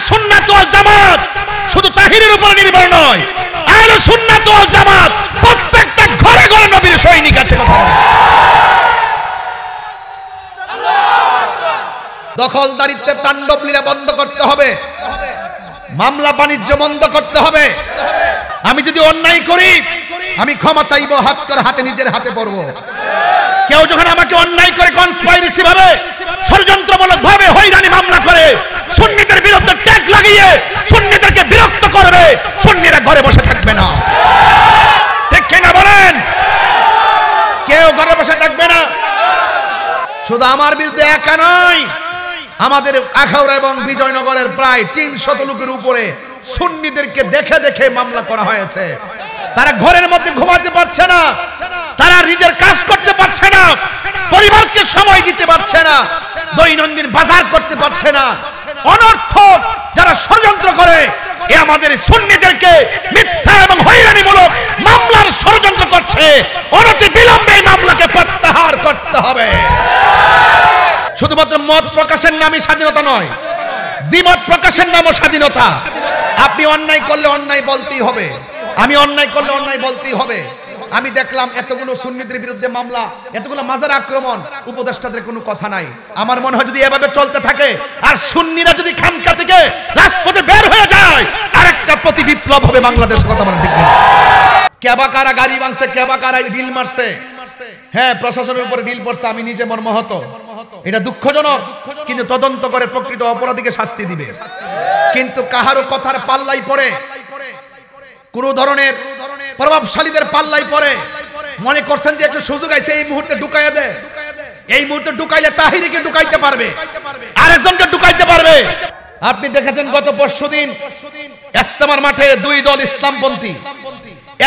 সুন্নাত ওয়াল জামাত শুধু তাহিরের উপর নির্ভর নয়, আহলে সুন্নাত ওয়াল জামাত প্রত্যেকটা ঘরে ঘরে নবীর সৈনিক আছে। কথা দখলদারিত্বের তাণ্ডব লীলা বন্ধ করতে হবে, মামলা বাণিজ্য বন্ধ করতে হবে। আমি যদি অন্যায় করি আমি ক্ষমা চাইবো, হাত করে হাতে নিজের হাতে পড়বো। কেউ যখন আমাকে অন্যায় করে কনস্পাইরেসি ভাবে ষড়যন্ত্রমূলক ভাবে হয়রানি মামলা করে সুন্নিদের বিরুদ্ধে ট্যাগ লাগিয়ে সুন্নিদেরকে বিরক্ত করবে, সুন্নিরা ঘরে বসে থাকবে না। ঠিক কিনা বলেন? কেউ ঘরে বসে থাকবে না। শুধু আমার বিরুদ্ধে একা নয়, আমাদের আখাউড়া এবং বিজয়নগরের প্রায় 300 লোকের উপরে সুন্নিদেরকে দেখে দেখে মামলা করা হয়েছে। তারা ঘরের মধ্যে ঘুমাতে পারছে না, তারা নিজের কাজ করতে পারছে না, পরিবারকে সময় দিতে পারছে না, দৈনন্দিন বাজার করতে পারছে না। অনর্থক যারা ষড়যন্ত্র করে এ আমাদের সুন্নিদেরকে মিথ্যা এবং হয়রানিমূলক মামলার ষড়যন্ত্র করছে। অনতি বিলম্বে এই মামলাকে প্রত্যাহার করতে হবে। শুধুমাত্র মত প্রকাশের নামই স্বাধীনতা নয়, দ্বিমত প্রকাশের নামও স্বাধীনতা। আপনি অন্যায় করলে অন্যায় বলতেই হবে, আমি অন্যায় করলে অন্যায় বলতেই হবে। আমি দেখলাম এতগুলো সুন্নিদের বিরুদ্ধে মামলা, এতগুলো মাজার আক্রমণ, উপদেষ্টাদের কোনো কথা নাই। আমার মনে হয় যদি এভাবে চলতে থাকে আর সুন্নিরা যদি খানকা থেকে রাজপথে বের হয়ে যায়, আরেকটা প্রতি বিপ্লব হবে বাংলাদেশ। কথা বলেন ঠিক না? কেবা কারা গাড়ি ভাঙছে, কেবা কারা ঢিল মারছে, হ্যাঁ প্রশাসনের উপরে ঢিল পড়ছে, আমি নিজে মর্মাহত। এটা দুঃখজনক, কিন্তু তদন্ত করে প্রকৃত অপরাধীকে শাস্তি দিবে। কিন্তু কাহারো কথার পাল্লাই পড়ে, কোন ধরনের প্রভাবশালীদের পাল্লাই পড়ে মনে করছেন যে একটু সুযোগ আছে এই মুহূর্তে ঢুকাইয়া দে, এই মুহূর্তে ঢুকাইলে তাহিরিকে ঢুকাইতে পারবে, আরেকজনকে ঢুকাইতে পারবে। আপনি দেখেছেন গত পরশুদিন ইস্তেমার মাঠে দুই দল ইসলামপন্থী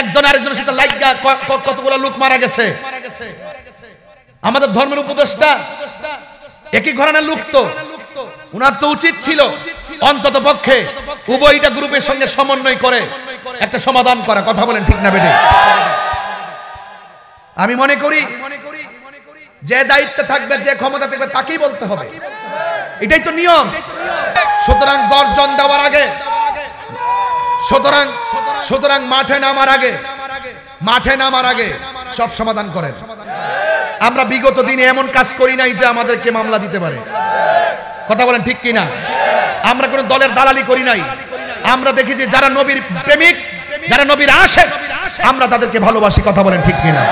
একজন আরেকজনের সাথে লাইগা কতগুলো লোক মারা গেছে। আমাদের ধর্মের উপদেষ্টা একই ঘরানার লোক, তো উনার তো উচিত ছিল অন্তত পক্ষে উভয়টা গ্রুপের সঙ্গে সমন্বয় করে একটা সমাধান করা। কথা বলেন ঠিক না বেটে? আমি মনে করি যে দায়িত্বে থাকবে, যে ক্ষমতা থাকবে তাকেই বলতে হবে, এটাই তো নিয়ম। সুতরাং গর্জন দেওয়ার আগে, সুতরাং মাঠে নামার আগে সব সমাধান করেন। আমরা বিগত দিনে এমন কাজ করি নাই যে আমাদেরকে মামলা দিতে পারে। কথা বলেন ঠিক কিনা? আমরা কোন দলের দালালি করি নাই। আমরা দেখি যে যারা নবীর প্রেমিক, যারা নবীর আশিক, আমরা তাদেরকে ভালোবাসি। কথা বলেন ঠিক কিনা?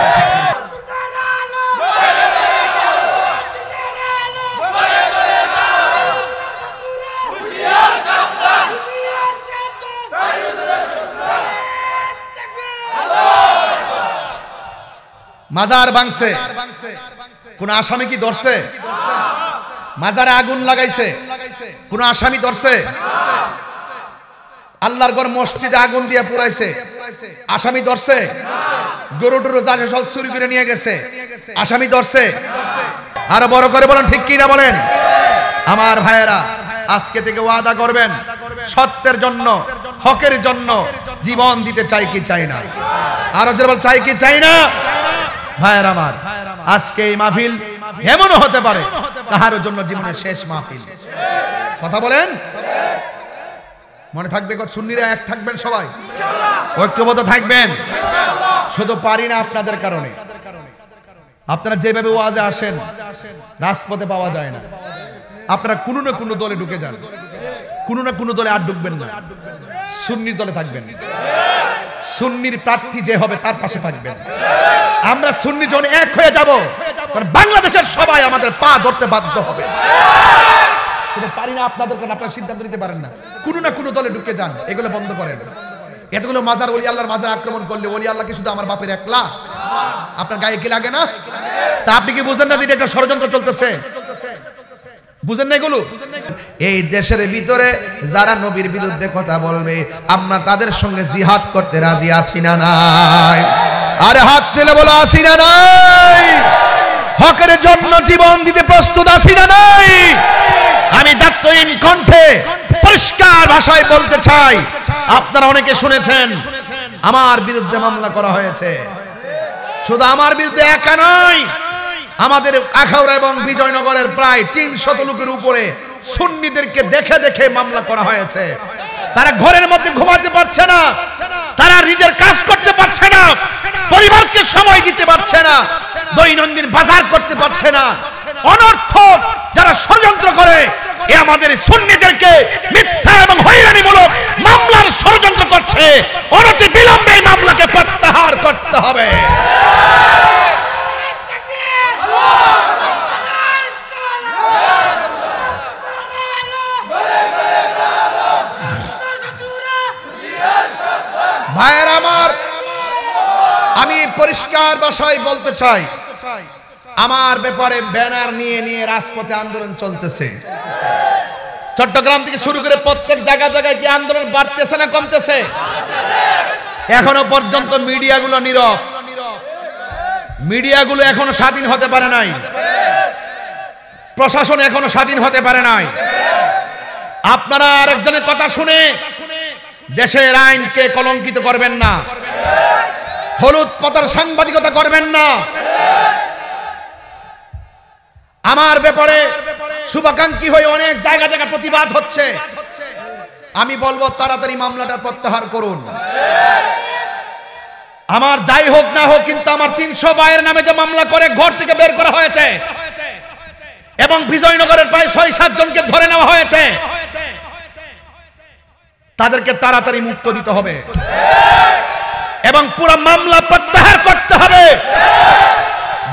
মাজার ভাঙছে, কোন আসামি কি ধরছে? মাজারে আগুন লাগাইছে, কোন আসামি ধরছে? আল্লাহর ঘর মসজিদে আগুন দিয়ে পুরাইছে, আসামি ধরছে? গরু টরু যাকে সব চুরি করে নিয়ে গেছে, আসামি ধরছে? আরো বড় করে বলেন ঠিক কি না বলেন? আমার ভাইয়েরা, আজকে থেকে ওয়াদা করবেন সত্যের জন্য, হকের জন্য জীবন দিতে চাই কি চাই না? আরো জোরে বল, চাই কি চাই না? ভাইয়েরা আমার, আজকে এই মাহফিল এমনও হতে পারে কাহার জন্য জীবনের শেষ মাহফিল। কথা বলেন, মনে থাকবে সুন্নিরা এক থাকবেন, সবাই ঐক্যবদ্ধ থাকবেন। শুধু পারি না আপনাদের কারণে, আপনারা যেভাবে ওয়াজে আসেন রাজপথে পাওয়া যায় না। আপনারা কোনো না কোনো দলে ঢুকে যান, কোনো না কোনো দলে আর ঢুকবেন না, সুন্নির দলে থাকবেন। সুন্নির প্রার্থী যে হবে তার পাশে থাকবেন। আমরা সুন্নি জন এক হয়ে যাব, বাংলাদেশের সবাই আমাদের পা ধরতে বাধ্য হবে। কিন্তু পারি না আপনাদের কারণে, আপনারা সিদ্ধান্ত নিতে পারেন না। কোনো না কোনো দলে ঢুকে যান, এগুলো বন্ধ করেন। এতগুলো মাজার, ওলি আল্লাহর মাজার আক্রমণ করলে ওলি আল্লাহ কি শুধু আমার বাপের একলা? আপনার গায়ে কি লাগে না? তা আপনি কি বুঝেন না যে এটা ষড়যন্ত্র চলতেছে? বুঝেন না এগুলো? এই দেশের ভিতরে যারা নবীর বিরুদ্ধে কথা বলবে, আমরা তাদের সঙ্গে জিহাদ করতে রাজি আছি না নাই? আরে হাত তুলে বলো, আছি না নাই? হকের জন্য জীবন দিতে প্রস্তুত আছি না নাই? আমি দায়িত্বহীন কণ্ঠে পরিষ্কার ভাষায় বলতে চাই, আপনারা অনেকে শুনেছেন আমার বিরুদ্ধে মামলা করা হয়েছে। শুধু আমার বিরুদ্ধে একা নয়, আমাদের আখাউড়া এবং বিজয়নগরের প্রায় 300 লোকের উপরে সুন্নিদেরকে দেখে দেখে মামলা করা হয়েছে। তারা ঘরের মধ্যে ঘুমাতে পারছে না, তারা নিজের কাজ করতে পারছে না, পরিবারকে সময় দিতে পারছে না, দৈনন্দিন বাজার করতে পারছে না। অনর্থক যারা ষড়যন্ত্র করে এ আমাদের সুন্নিদেরকে মিথ্যা এবং হয়রানিমূলক মামলার ষড়যন্ত্র করছে। অনতি বিলম্বে এই মামলাকে প্রত্যাহার করতে হবে। ভাইয়ের আমার, আমি পরিষ্কার ভাষায় বলতে চাই, আমার ব্যাপারে ব্যানার নিয়ে নিয়ে রাজপথে আন্দোলন চলতেছে। চট্টগ্রাম থেকে শুরু করে প্রত্যেক জায়গায় জায়গায় কি আন্দোলন বাড়তেছে না কমতেছে? এখনো পর্যন্ত মিডিয়াগুলো নীরব, মিডিয়াগুলো এখনো স্বাধীন হতে পারে নাই, প্রশাসন এখনো স্বাধীন হতে পারে নাই। আপনারা আরেকজনের কথা শুনে দেশের আইনকে কলঙ্কিত করবেন না, হলুদ পাতার সাংবাদিকতা করবেন না। আমার ব্যাপারে শুভাকাঙ্ক্ষী হয়ে অনেক জায়গা জায়গা প্রতিবাদ হচ্ছে। আমি বলবো তাড়াতাড়ি মামলাটা প্রত্যাহার করুন। আমার যাই হোক না হোক, কিন্তু আমার 300 ভাইয়ের নামে যে মামলা করে ঘর থেকে বের করা হয়েছে এবং বিজয়নগরের প্রায় 6-7 জনকে ধরে নেওয়া হয়েছে, তাদেরকে তাড়াতাড়ি মুক্ত দিতে হবে এবং পুরো মামলা প্রত্যাহার করতে হবে।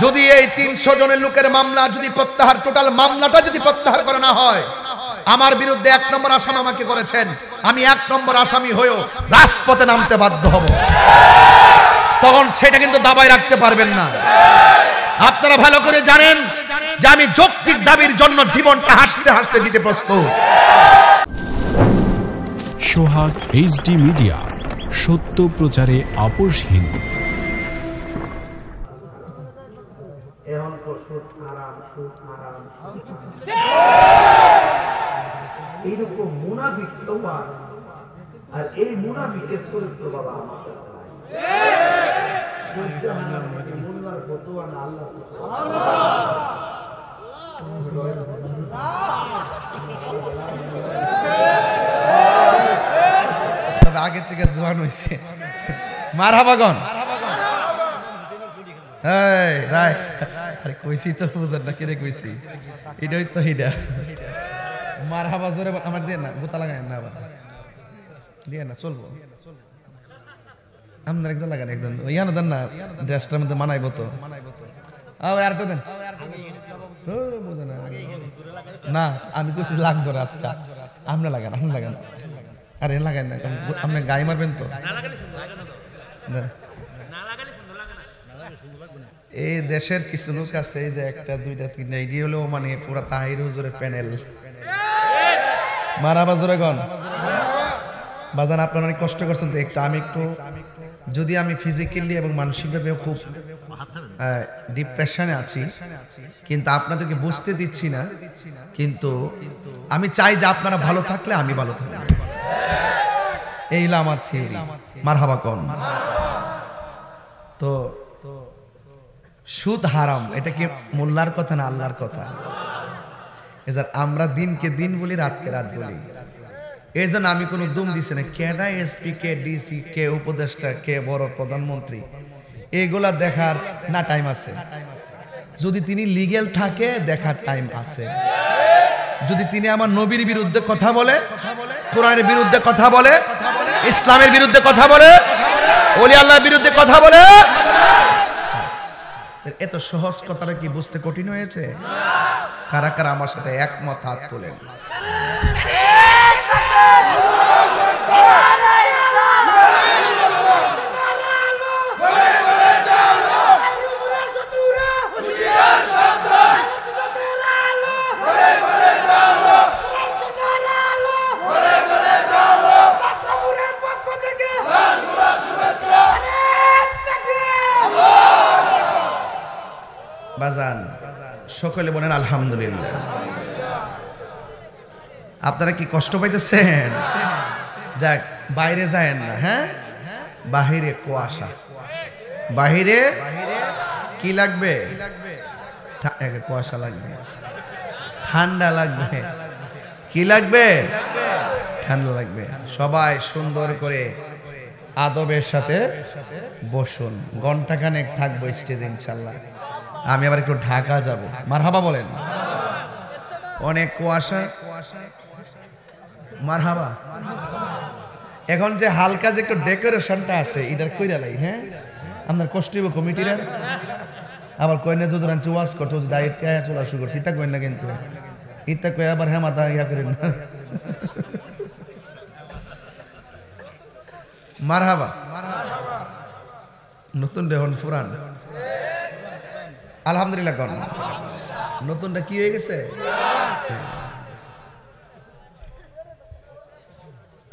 যদি এই 300 জনের লোকের মামলা যদি প্রত্যাহার, টোটাল মামলাটা যদি প্রত্যাহার করা না হয়, আমার বিরুদ্ধে 1 নম্বর আসামি আমাকে করেছেন, আমি 1 নম্বর আসামি হয়েও রাজপথে নামতে বাধ্য হব। তখন সেটা কিন্তু দাবায় রাখতে পারবেন না। আপনারা ভালো করে জানেন যে আমি যৌক্তিক দাবির জন্য জীবনটা হাসতে হাসতে দিতে প্রস্তুত। সোহাগ এইচডি মিডিয়া, সত্য প্রচারে আপোষহীন। এইরকম মুনাফিক তোমার, আর এই মুনাফিকের চরিত্র বাবা আমার কাছে নাই। মোল্লার ফতোয়া না, আল্লাহ তবে আগের থেকে জোয়ান হয়েছে। মারহাবাগন, এই রাইট, আরে কইছি তো বুঝেন না, কেড়ে কইছি, এটাই তো এটা। মারহাবা জোরে আমার দিয়ে না, বোতা লাগায় না, আবার দিয়ে না, চলবো। আমাদের একজন লাগান, একজন ইয়ানো দেন না, ড্রেসটার মধ্যে মানাইবো তো। আরেকটা দেন না, আমি কইছি লাগতো আজকা, আমরা লাগান, আমরা লাগান। আরে লাগাই না, আপনি গায়ে মারবেন তো। এই দেশের কিছু লোক আছে, এই যে 1, 2, 3 এইডি হলো মানে পুরা তাহির হুজুরের প্যানেল। মারাবা জোরে গন বাজান, আপনারা অনেক কষ্ট করছেন তো একটু। আমি একটু, যদি আমি ফিজিক্যালি এবং মানসিকভাবে খুব ডিপ্রেশনে আছি, কিন্তু আপনাদেরকে বুঝতে দিচ্ছি না, কিন্তু আমি চাই যে আপনারা ভালো থাকলে আমি ভালো থাকবো। এই হলো আমার থিওরি। মারহাবা কোন। তো সুদ হারাম, এটা কি মোল্লার কথা না আল্লাহর কথা? এজন্য আমরা দিনকে দিন বলি, রাতকে রাত বলি। এই জন্য আমি কোনো দুম দিছি না। কেডা এসপি, কে ডিসি, কে উপদেষ্টা, কে বড় প্রধানমন্ত্রী, এগুলা দেখার না টাইম আছে। যদি তিনি লিগ্যাল থাকে দেখার টাইম আছে। যদি তিনি আমার নবীর বিরুদ্ধে কথা বলে, কোরআনের বিরুদ্ধে কথা বলে, ইসলামের বিরুদ্ধে কথা বলে, ওলি আল্লাহর বিরুদ্ধে কথা বলে, এত সহজ কথাটা কি বুঝতে কঠিন হয়েছে? কারা কারা আমার সাথে একমত হাত তোলেন। বাজান সকলে বলেন আলহামদুলিল্লাহ। আপনারা কি কষ্ট পাইতেছেন? যাক, বাইরে যায়েন না। হ্যাঁ, বাহিরে কুয়াশা, বাহিরে কি লাগবে? কুয়াশা লাগবে, ঠান্ডা লাগবে, কি লাগবে? ঠান্ডা লাগবে। সবাই সুন্দর করে আদবের সাথে বসুন। ঘন্টাখানেক থাকবো স্টেজে ইনশাল্লাহ। আমি আবার একটু ঢাকা যাব। মারহাবা বলেন। অনেক কুয়াশা। মারহাবা। এখন যে হালকা যে একটু ডেকোরেশনটা আছে এটার কইরা লাই। হ্যাঁ, আপনার কষ্ট হইব কমিটিরা। আবার কইনা যদি রাঞ্চি ওয়াজ করতে দায়িত্ব কে চলা শুরু করছি ইতা কইন না, কিন্তু ইতা কই আবার হ্যাঁ মাথা ইয়া করেন না। মারহাবা। নতুন রেহন ফুরান আলহামদুলিল্লাহ। কোন নতুনটা কি হয়ে গেছে?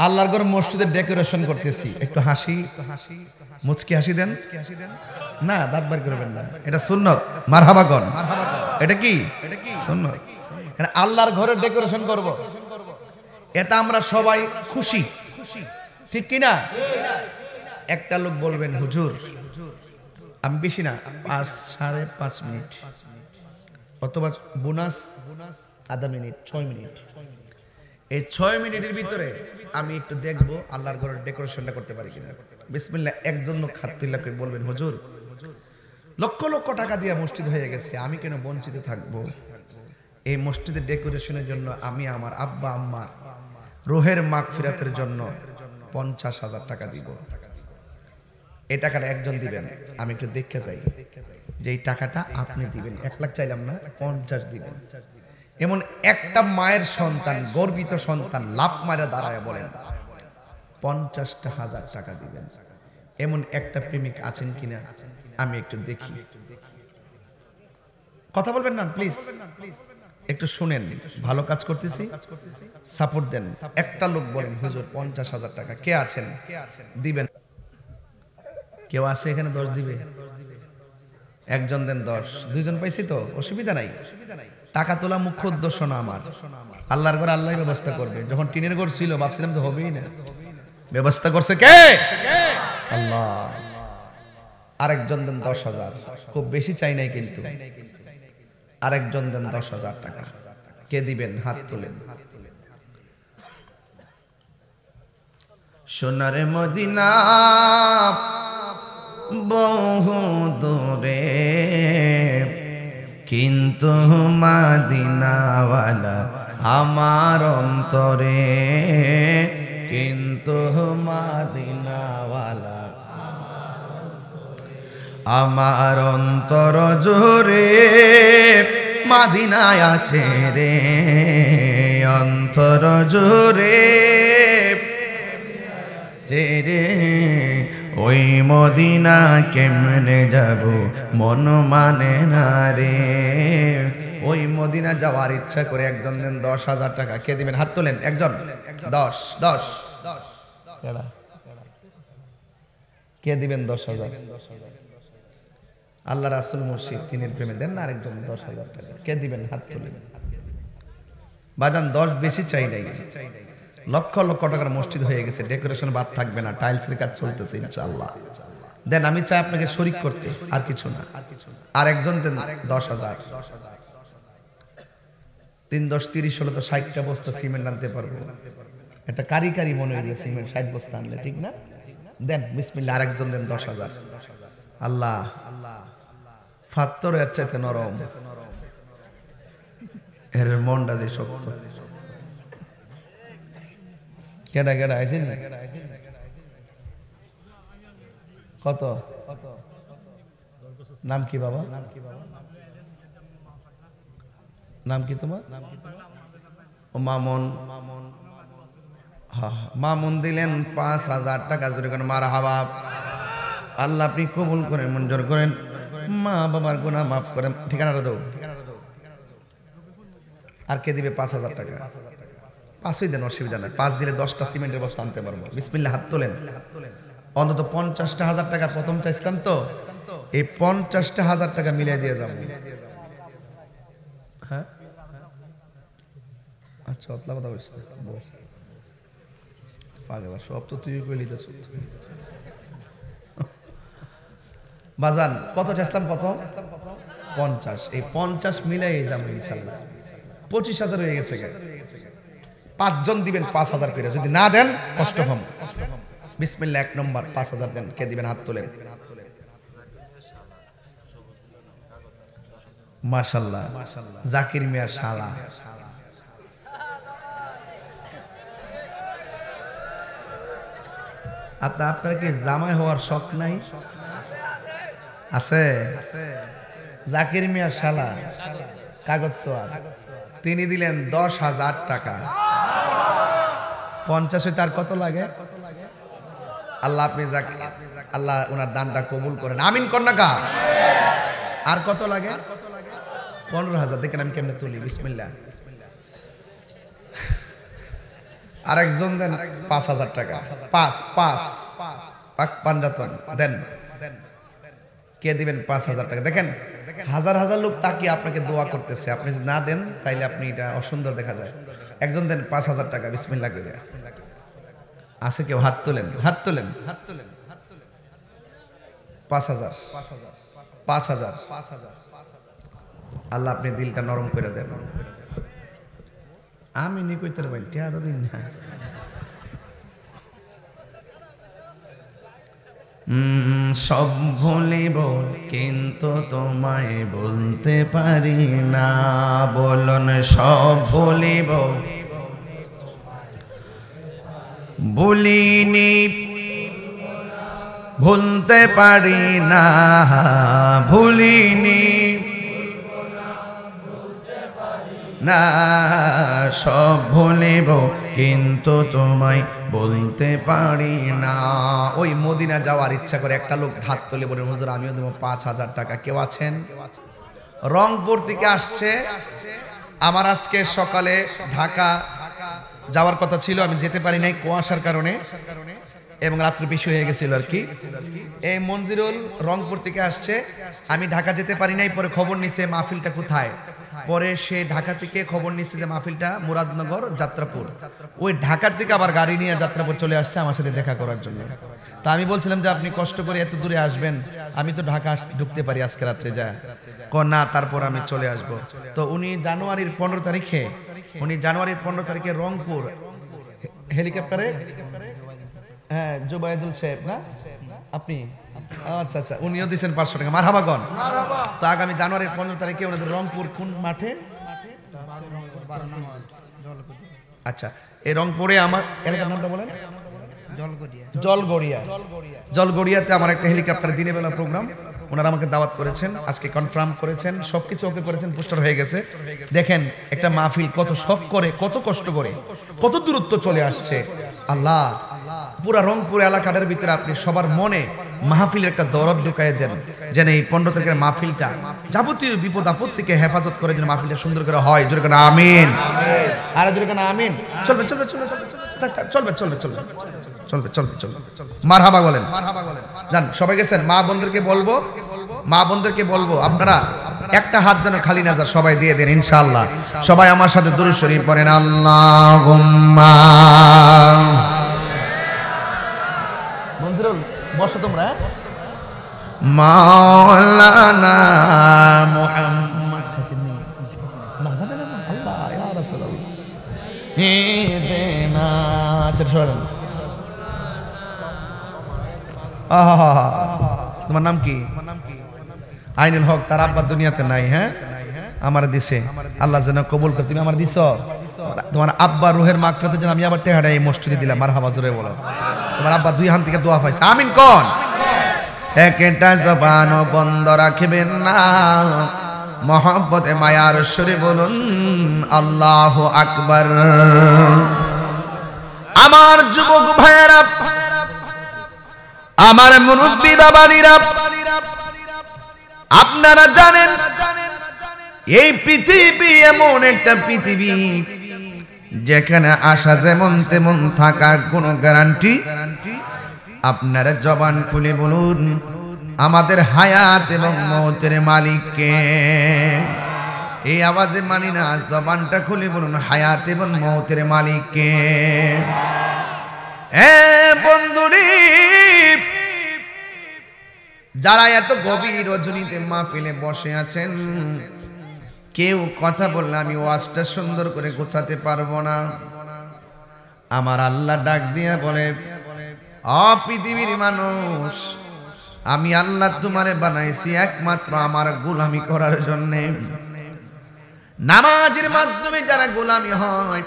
আল্লাহর ঘর মসজিদের ডেকোরেশন করতেছি। একটু হাসি মুচকি হাসি দেন। না দাঁত বার করবেন না, এটা সুন্নত। মারহাবা কোন। এটা কি সুন্নত? আল্লাহর ঘরের ডেকোরেশন করব, এটা আমরা সবাই খুশি, ঠিক কি না? একটা লোক বলবেন হুজুর আমি বেশি না 5-5.5 মিনিট অথবা বোনাস আধা মিনিট 6 মিনিট, এই 6 মিনিটের ভিতরে আমি একটু দেখবো আল্লাহর ঘরের ডেকোরেশনটা করতে পারি কিনা। বিসমিল্লাহ। একজন লোক হাত তুলে বলবেন হুজুর লক্ষ লক্ষ টাকা দিয়ে মসজিদ হয়ে গেছে, আমি কেন বঞ্চিত থাকবো? এই মসজিদের ডেকোরেশনের জন্য আমি আমার আব্বা আম্মার রোহের মাগফিরাতের জন্য 50,000 টাকা দিব। এই টাকাটা একজন দিবেন, আমি একটু দেখতে চাই যে এই টাকাটা আপনি দিবেন। 1 লাখ চাইলাম না, 50 দিবেন। এমন একটা মায়ের সন্তান, গর্বিত সন্তান লাভ মারা দাঁড়ায় বলেন 50,000 টাকা দিবেন। এমন একটা প্রেমিক আছেন কিনা আমি একটু দেখি। কথা বলবেন না প্লিজ, একটু শুনেন। ভালো কাজ করতেছি, সাপোর্ট দেন। একটা লোক বলেন হুজুর 50,000 টাকা কে আছেন দিবেন? কেউ আছে এখানে 10 দিবে? একজন দেন 10। দুইজন পাইছি তো, অসুবিধা নাই। টাকা তোলা মুখ্য উদ্দেশ্য না আমার। আল্লাহর ঘর আল্লাহই ব্যবস্থা করবে। যখন টিনের ঘর ছিল ভাবছিলাম যে হবেই না, ব্যবস্থা করছে কে? আল্লাহ। আরেকজন দেন 10,000, খুব বেশি চাই নাই কিন্তু। আরেকজন দেন 10,000 টাকা। কে দিবেন? হাত তোলেন। সোনার মদিনা বহু দূরে, কিন্তু মদিনাওয়ালা আমার অন্তরে, কিন্তু মদিনাওয়ালা আমার অন্তর জোরে মদিনায় আছে রে, অন্তর জোরে রে রে। ওই মদিনা কেমনে যাব মন মানে না রে। ওই মদিনা যাওয়ার ইচ্ছা করে একজন দেন 10,000 টাকা। কে দিবেন? হাত তোলেন। একজন 10 কে দিবেন? 10,000। আল্লাহ রাসূল মুর্শিদ তিনের প্রেমে দেন না আরেকজন 10,000 টাকা। কে দিবেন? হাত তোলেন। বাজান 10 বেশি চাই নাই। লক্ষ লক্ষ টাকার মসজিদ হয়ে গেছে, ডেকোরেশন বাদ থাকবে না, টাইলসের কাজ চলতেছে ইনশাআল্লাহ। দেন, আমি চাই আপনাকে শরীক করতে, আর কিছু না। আর একজন দেন 10,000। 3 10 30 হলো তো 60টা বস্তা সিমেন্ট আনতে পারবো। একটা কারিকারি মনে হয় সিমেন্ট 60 বস্তা আনলে, ঠিক না? দেন বিসমিল্লাহ। আরেকজন দেন 10,000। আল্লাহ ফাত্তর এর চাইতে নরম, এর মনটা যে শক্ত। কেডা কেডা আইছেন? কত নাম কি বাবা? নাম কি তোমার? মামুন। মামুন দিলেন 5,000 টাকা। জোরে করেন মারহাবা। আল্লাহ আপনি কবুল করেন, মঞ্জুর করেন। মা বাবার গুনাহ মাফ করেন। ঠিকানাটা দাও। আর কে দিবে 5,000 টাকা? 5ই দেন, অসুবিধা নাই। 5 দিলে 10টা সিমেন্টের বস্তা আনতে পারবো। বিসমিল্লাহ। হাত তোলেন। অন্তত 50,000 টাকা প্রথম চাইছিলাম তো, এই 50,000 টাকা মিলিয়ে দিয়ে যাবো। হ্যাঁ আচ্ছা, অতলা কথা বলছিস পাগলা, সব তো তুই কইলি তো। বাজান কত চাইছিলাম? কত? 50। এই 50 মিলাই যাবো ইনশাআল্লাহ। 25,000 হয়ে গেছে। 5 জন দিবেন 5000 করে, যদি না দেন কষ্ট হবে। বিসমিল্লাহ 1 নম্বর 5000 দেন। কে দিবেন হাত তোলেন। মাশাআল্লাহ, জাকির মিয়ার শালা। আপনার কি জামাই হওয়ার শখ নাই? আছে? জাকির মিয়ার শালা কাগজ তো আর তিনি দিলেন 10,000 টাকা। 50 তার কত লাগে? আল্লাহ আপনি আল্লাহ ওনার দানটা কবুল করেন, আমিন কন্যাকা। আর কত লাগে? 15,000। দেখেন আমি কেমনে তুলি। বিসমিল্লাহ। আরেকজন দেন 5,000 টাকা। 5 পাঞ্জাতন দেন। কে দিবেন 5,000 টাকা? দেখেন হাজার হাজার লোক তাকিয়ে আপনাকে দোয়া করতেছে, আপনি যদি না দেন তাইলে আপনি এটা অসুন্দর দেখা যায়। একজন দেন 5,000 টাকা। বিসমিল্লাহ করে। আছে কেউ? হাত তোলেন, হাত তোলেন। 5,000। আল্লাহ আপনি দিলটা নরম করে দেন। আমি নি কইতে ভাই টিয়া তো দিন না। সব ভুলিব কিন্তু তোমায় বলতে পারি না। বলুন সব ভুলিব, ভুলিনি ভুলতে পারি না, ভুলিনি না। সব ভুলিব কিন্তু তোমায় বলতে পারি না। ওই মদিনা যাওয়ার ইচ্ছা করে একটা লোক হাত তুলে বলে, হুজুর আমিও দেবো 5,000 টাকা। কেউ আছেন? রংপুর থেকে আসছে। আমার আজকে সকালে ঢাকা যাওয়ার কথা ছিল, আমি যেতে পারি নাই কুয়াশার কারণে, এবং রাত্রি বেশি হয়ে গেছিল আর কি। এই মঞ্জিরুল রংপুর থেকে আসছে, আমি ঢাকা যেতে পারি নাই। পরে খবর নিছে মাহফিলটা কোথায়। পরে সে ঢাকা থেকে খবর নিচ্ছে যে মাহফিলটা মুরাদনগর যাত্রাপুর। ওই ঢাকা থেকে আবার গাড়ি নিয়ে যাত্রাপুর চলে আসছে আমার সাথে দেখা করার জন্য। তা আমি বলছিলাম যে আপনি কষ্ট করে এত দূরে আসবেন, আমি তো ঢাকা ঢুকতে পারি আজকে রাত্রে যা না, তারপর আমি চলে আসব। তো উনি জানুয়ারির 15 তারিখে রংপুর হেলিকপ্টারে, হ্যাঁ জুবাইদুল সাহেব না আপনি? আচ্ছা আচ্ছা, উনিও দিয়েছেন 500 টাকা। মারহাবাগন। তো আগামী জানুয়ারির 15 তারিখে ওনাদের রংপুর কোন মাঠে? আচ্ছা, এই রংপুরে আমার এলাকার নামটা বলেন। জলগড়িয়াতে আমার একটা হেলিকপ্টার দিনের বেলা প্রোগ্রাম, ওনারা আমাকে দাওয়াত করেছেন, আজকে কনফার্ম করেছেন, সবকিছু ওকে করেছেন, পোস্টার হয়ে গেছে। দেখেন একটা মাহফিল কত শখ করে, কত কষ্ট করে, কত দূরত্ব চলে আসছে। আল্লাহ পুরা রংপুর এলাকাটার ভিতরে আপনি সবার মনে মাহফিলের একটা দরদ ঢুকাই দেন, যেন এই 15 তারিখের মাহফিলটা যাবতীয় বিপদ আপদ থেকে হেফাজত করে যেন মাহফিলটা সুন্দর করে হয়। জোরে কেন আমিন। আর জোরে কেন আমিন। চলবে চলবে চলবে চলবে চলবে চলবে চলবে চলবে চলবে। মারহাবা বলেন। জান সবাই গেছেন। মা বোনদেরকে বলবো আপনারা একটা হাত যেন খালি না যায়, সবাই দিয়ে দেন ইনশাআল্লাহ। সবাই আমার সাথে দুরূদ শরীফ পড়েন। আল্লাহুম্মা মনজুরুল বসো তোমরা। মাওলানা মুহাম্মদ হাসিনী না না না আল্লাহ ইয়া রাসূলুল্লাহ ইদেনা চলেন। তোমার নাম কি? আইনুল হক। তার আব্বা দুনিয়াতে নাই। হ্যাঁ আমার দিছে, আল্লাহ যেন কবুল করে। তুমি আমার দিছ, তোমার আব্বা রুহের মাগফিরাতের জন্য আমি আবার টেহাটা এই মসজিদে দিলাম। মারহাবা জোরে বলো। তোমার আব্বা 2 হাত থেকে দোয়া পাইছে। আমিন কোন? একটা জবানও বন্ধ রাখবেন না, মহব্বতে মায়ার সুরে বলুন আল্লাহু আকবার। আমার যুবক ভাইয়েরা, আমার মুরব্বী বাবারা, আপনারা জানেন এই পৃথিবী এমন একটা পৃথিবী যেখানে আসা যেমন তেমন থাকার কোনো গ্যারান্টি। আপনারা জবান খুলে বলুন আমাদের হায়াত এবং মওতের মালিককে। এই আওয়াজে মানি না, জবানটা খুলে বলুন হায়াত এবং মওতের মালিককে। বন্ধুরি, যারা এত গভীর রজনীতে মাহফিলে বসে আছেন, কেউ কথা বললে আমি ওয়াজটা সুন্দর করে গোছাতে পারবো না। আমার আল্লাহ ডাক দিয়া বলে, অ পৃথিবীর মানুষ, আমি আল্লাহ তোমারে বানাইছি একমাত্র আমার গোলামি করার জন্য। নামাজের মাধ্যমে যারা গোলামি হয়,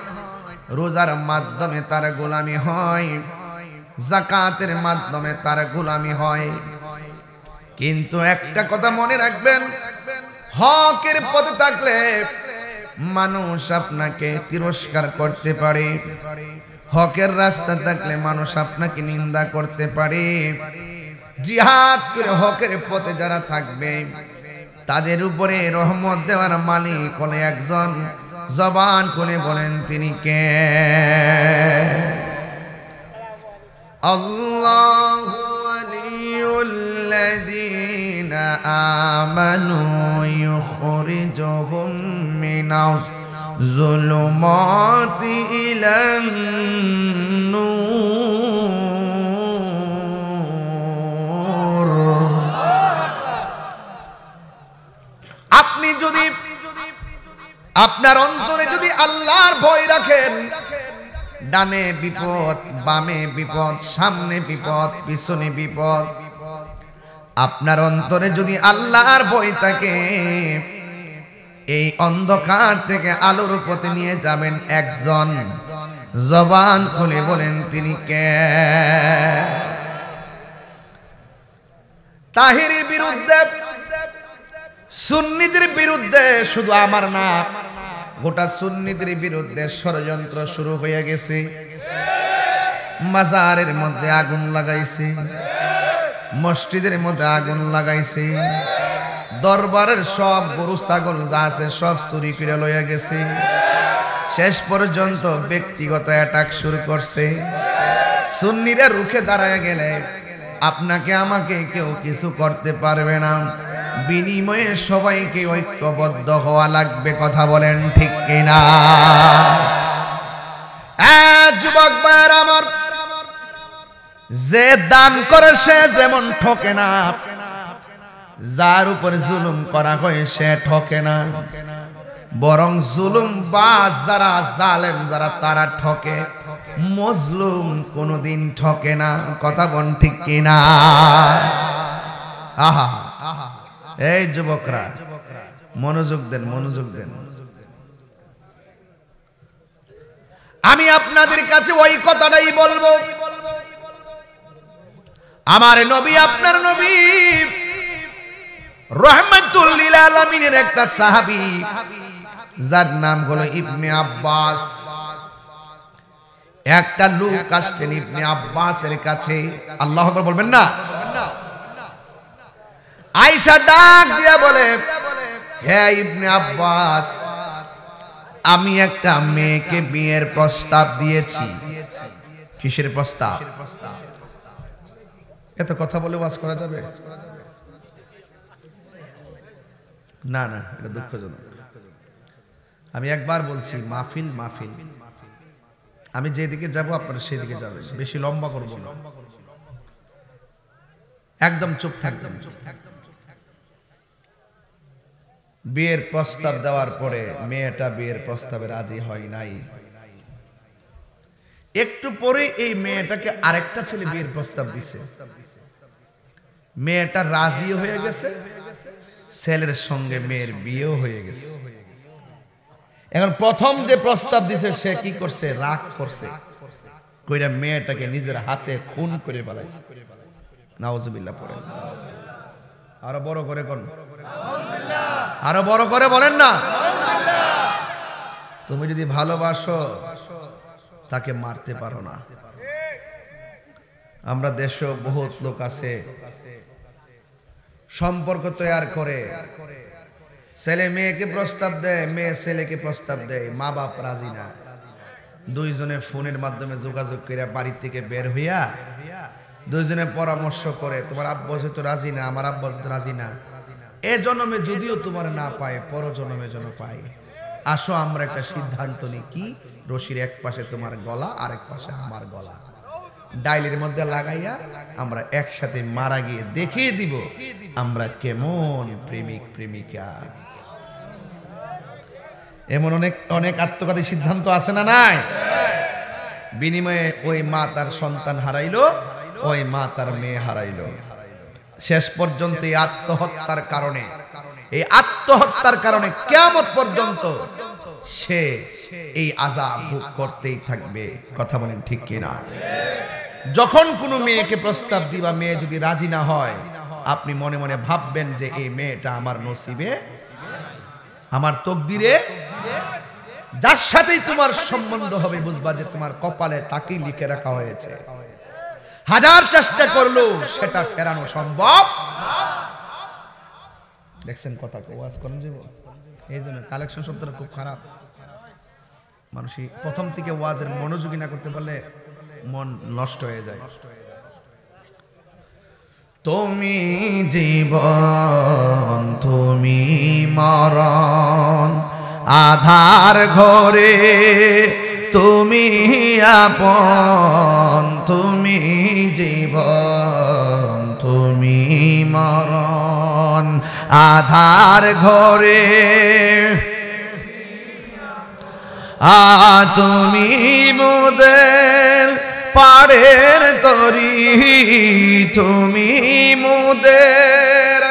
রোজার মাধ্যমে তার গোলামি হয়, যাকাতের মাধ্যমে তার গোলামি হয়। কিন্তু একটা কথা মনে রাখবেন, হকের পথে থাকলে মানুষ আপনাকে তিরস্কার করতে পারে, হকের রাস্তা থাকলে মানুষ আপনাকে নিন্দা করতে পারে। জিহাদ করে হকের পথে যারা থাকবে তাদের উপরে রহমত দেওয়ার মালিক হলো একজন। জবান করে বলেন তিনি কে? আল্লাহু ওয়ালিউল্লাযীনা আমানু ইউখরিজুহুম মিনাজ যুলুমাতি ইলান নূর। আপনি যদি আপনার অন্তরে যদি আল্লাহর ভয় রাখেন, ডানে বিপদ, বামে বিপদ, সামনে বিপদ, পিছনে বিপদ, আপনার অন্তরে যদি আল্লাহর ভয় থাকে, এই অন্ধকার থেকে আলোর পথে নিয়ে যাবেন একজন। জবান খুলে বলেন তিনি কে? তাহিরের বিরুদ্ধে, সুন্নিদের বিরুদ্ধে, শুধু আমার না, গোটা সুন্নিদের বিরুদ্ধে ষড়যন্ত্র শুরু হয়ে গেছে। মাজারের মধ্যে আগুন লাগাইছে, মসজিদের মধ্যে আগুন লাগাইছে, দরবারের সব গরু ছাগল যা আছে সব চুরি করে লইয়া গেছে। শেষ পর্যন্ত ব্যক্তিগত অ্যাটাক শুরু করছে। সুন্নিরা রুখে দাঁড়ায় গেলে আপনাকে আমাকে কেউ কিছু করতে পারবে না। বিনিময়ে সবাইকে ঐক্যবদ্ধ হওয়া লাগবে। কথা বলেন ঠিক কিনা? যুবক ভাইরা আমার, যে দান করে সে যেমন ঠকে না, যার উপর জুলুম করা হয় সে ঠকে না, বরং জুলুম বা যারা জালেম যারা তারা ঠকে, মজলুম কোনদিন ঠকে না। কথা বল ঠিক কিনা? আহা, এই যুবকরা মনোযোগ দেন, মনোযোগ দেন। আমি আপনাদের কাছে ওই কথাটাই বলবো। আমার নবী, আপনার নবী রাহমাতুল লিল আলামিনের একটা সাহাবী, যার নাম হলো ইবনে আব্বাস। একটা লোক আসলেন ইবনে আব্বাসের কাছে। আল্লাহু আকবার বলবেন না? আয়েশা ডাক দিয়া বলে, হে ইবনে আব্বাস, আমি একটা মেয়েকে বিয়ের প্রস্তাব দিয়েছি। কিসের প্রস্তাব? এত কথা বলে ওয়াজ করা যাবে না? না, এটা দুঃখজনক। আমি একবার বলছি, মাহফিল মাহফিল, আমি যেদিকে যাব আপনারা সেদিকে যাবেন। বেশি লম্বা করব না, একদম চুপ থাকবেন। বিয়ের প্রস্তাব দেওয়ার পরে মেয়েটা বিয়ের প্রস্তাবে রাজি হয় নাই। একটু পরে এই মেয়েটাকে আরেকটা ছেলে বিয়ের প্রস্তাব দিছে। মেয়েটা রাজি হয়ে গেছে, ছেলের সঙ্গে মেয়ের বিয়েও হয়ে গেছে। এখন প্রথম যে প্রস্তাব দিছে সে কি করছে? রাগ করছে, কইরা মেয়েটাকে নিজের হাতে খুন করে ফেলাইছে। নাউজুবিল্লাহ পড়ে। আরো বড় করে কোন, আরো বড় করে বলেন না। তুমি যদি ভালোবাসো তাকে মারতে পারো না। আমরা দেশে বহুত লোক আছে সম্পর্ক তৈরি করে, ছেলে মেয়েকে প্রস্তাব দেয়, মেয়ে ছেলেকে প্রস্তাব দেয়, মা বাপ রাজি না। দুইজনে ফোনের মাধ্যমে যোগাযোগ করে বাড়ি থেকে বের হইয়া দুইজনে পরামর্শ করে, তোমার আব্বা তো রাজি না, আমার আব্বা তো রাজি না, এ জন্মে যদিও তোমার না পায়, পর জন্মে যেন পায়। আসো আমরা একটা সিদ্ধান্ত নিই, কি? রশির এক পাশে তোমার গলা, আরেক পাশে আমার গলা, ডাইলের মধ্যে লাগাইয়া আমরা একসাথে মারা গিয়ে দেখিয়ে দিব আমরা কেমন প্রেমিক প্রেমিকা। এমন অনেক অনেক আত্মঘাতী সিদ্ধান্ত আছে না নাই? বিনিময়ে ওই মা তার সন্তান হারাইলো, ওই মা তার মেয়ে হারাইলো। শেষ পর্যন্ত এই আত্মহত্যার কারণে কিয়ামত পর্যন্ত সে এই আযাব ভোগ করতেই থাকবে। কথা বলেন ঠিক কিনা? যখন কোনো মেয়েকে প্রস্তাব দিবা, মেয়ে যদি রাজি না হয়, আপনি মনে মনে ভাববেন যে এই মেয়েটা আমার নসিবে, আমার তকদিরে, যার সাথেই তোমার সম্বন্ধ হবে বুঝবা যে তোমার কপালে তাকেই লিখে রাখা হয়েছে। হাজার চেষ্টা করলেও সেটা ফেরানো সম্ভব। দেখছেন কথা ওয়াজ করেন যে এই জন্য কালেকশন শব্দটা খুব খারাপ। মানুষই প্রথম থেকে ওয়াজের মনোযোগী না করতে পারলে মন নষ্ট হয়ে যায়। তুমি জীবন তুমি মরণ, আধার ঘরে তুমি আপন, তুমি জীবন তুমি মরণ, আধার ঘরে তুমি মোদের পাড়ের তরি, তুমি মোদের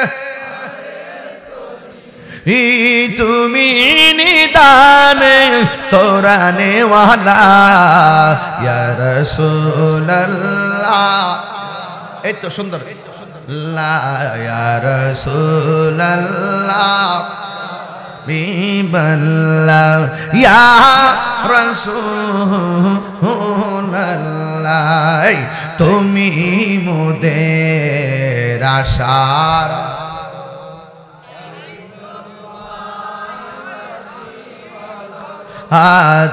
তুমি নিদানে তোরানে ওয়ালা ইয়া রাসূলুল্লাহ। এই তো সুন্দর লা ইয়া রাসূলুল্লাহ বিবাল্লাহ ইয়া রাসূলুল্লাহ, তুমি মোদের আশার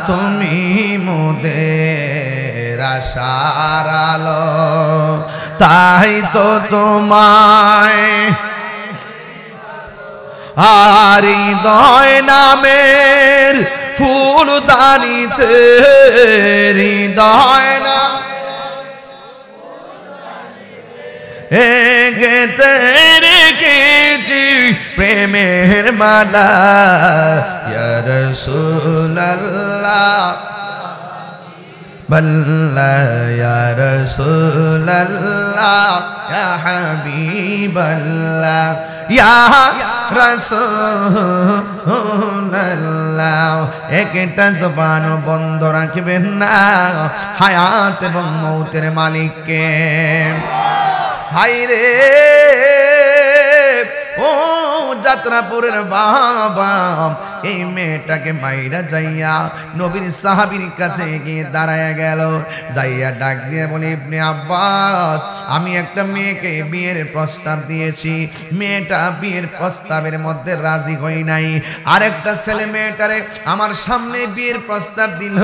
তুমি মোদের আশার আলো, তাই তো তোমায় আর হৃদয় নামের ফুলদানিতে, হৃদয় নাম গেতে রেখেছি প্রেমের মালা ইয়া রাসূলুল্লাহ বল্লা ইয়া রাসূলুল্লাহ ইয়া হাবিবাল্লাহ ইয়া রাসূলুল্লাহ। একটা জবান বন্ধ রাখবেন না হায়াত এবং মৌতের মালিককে। হায়রে ও যাত্রাপুরের বাবা, এই মেয়েটাকে মাইরা যাইয়া নবীর সাহাবীর কাছে গিয়ে দাঁড়ায় গেল, যাইয়া ডাক দিয়ে বলে, ইবনে আব্বাস, আমি একটা মেয়েকে বিয়ের প্রস্তাব দিয়েছি, মেয়েটা বিয়ের প্রস্তাবের মধ্যে রাজি হই নাই। আরেকটা ছেলে মেয়েটারে আমার সামনে বিয়ের প্রস্তাব দিল,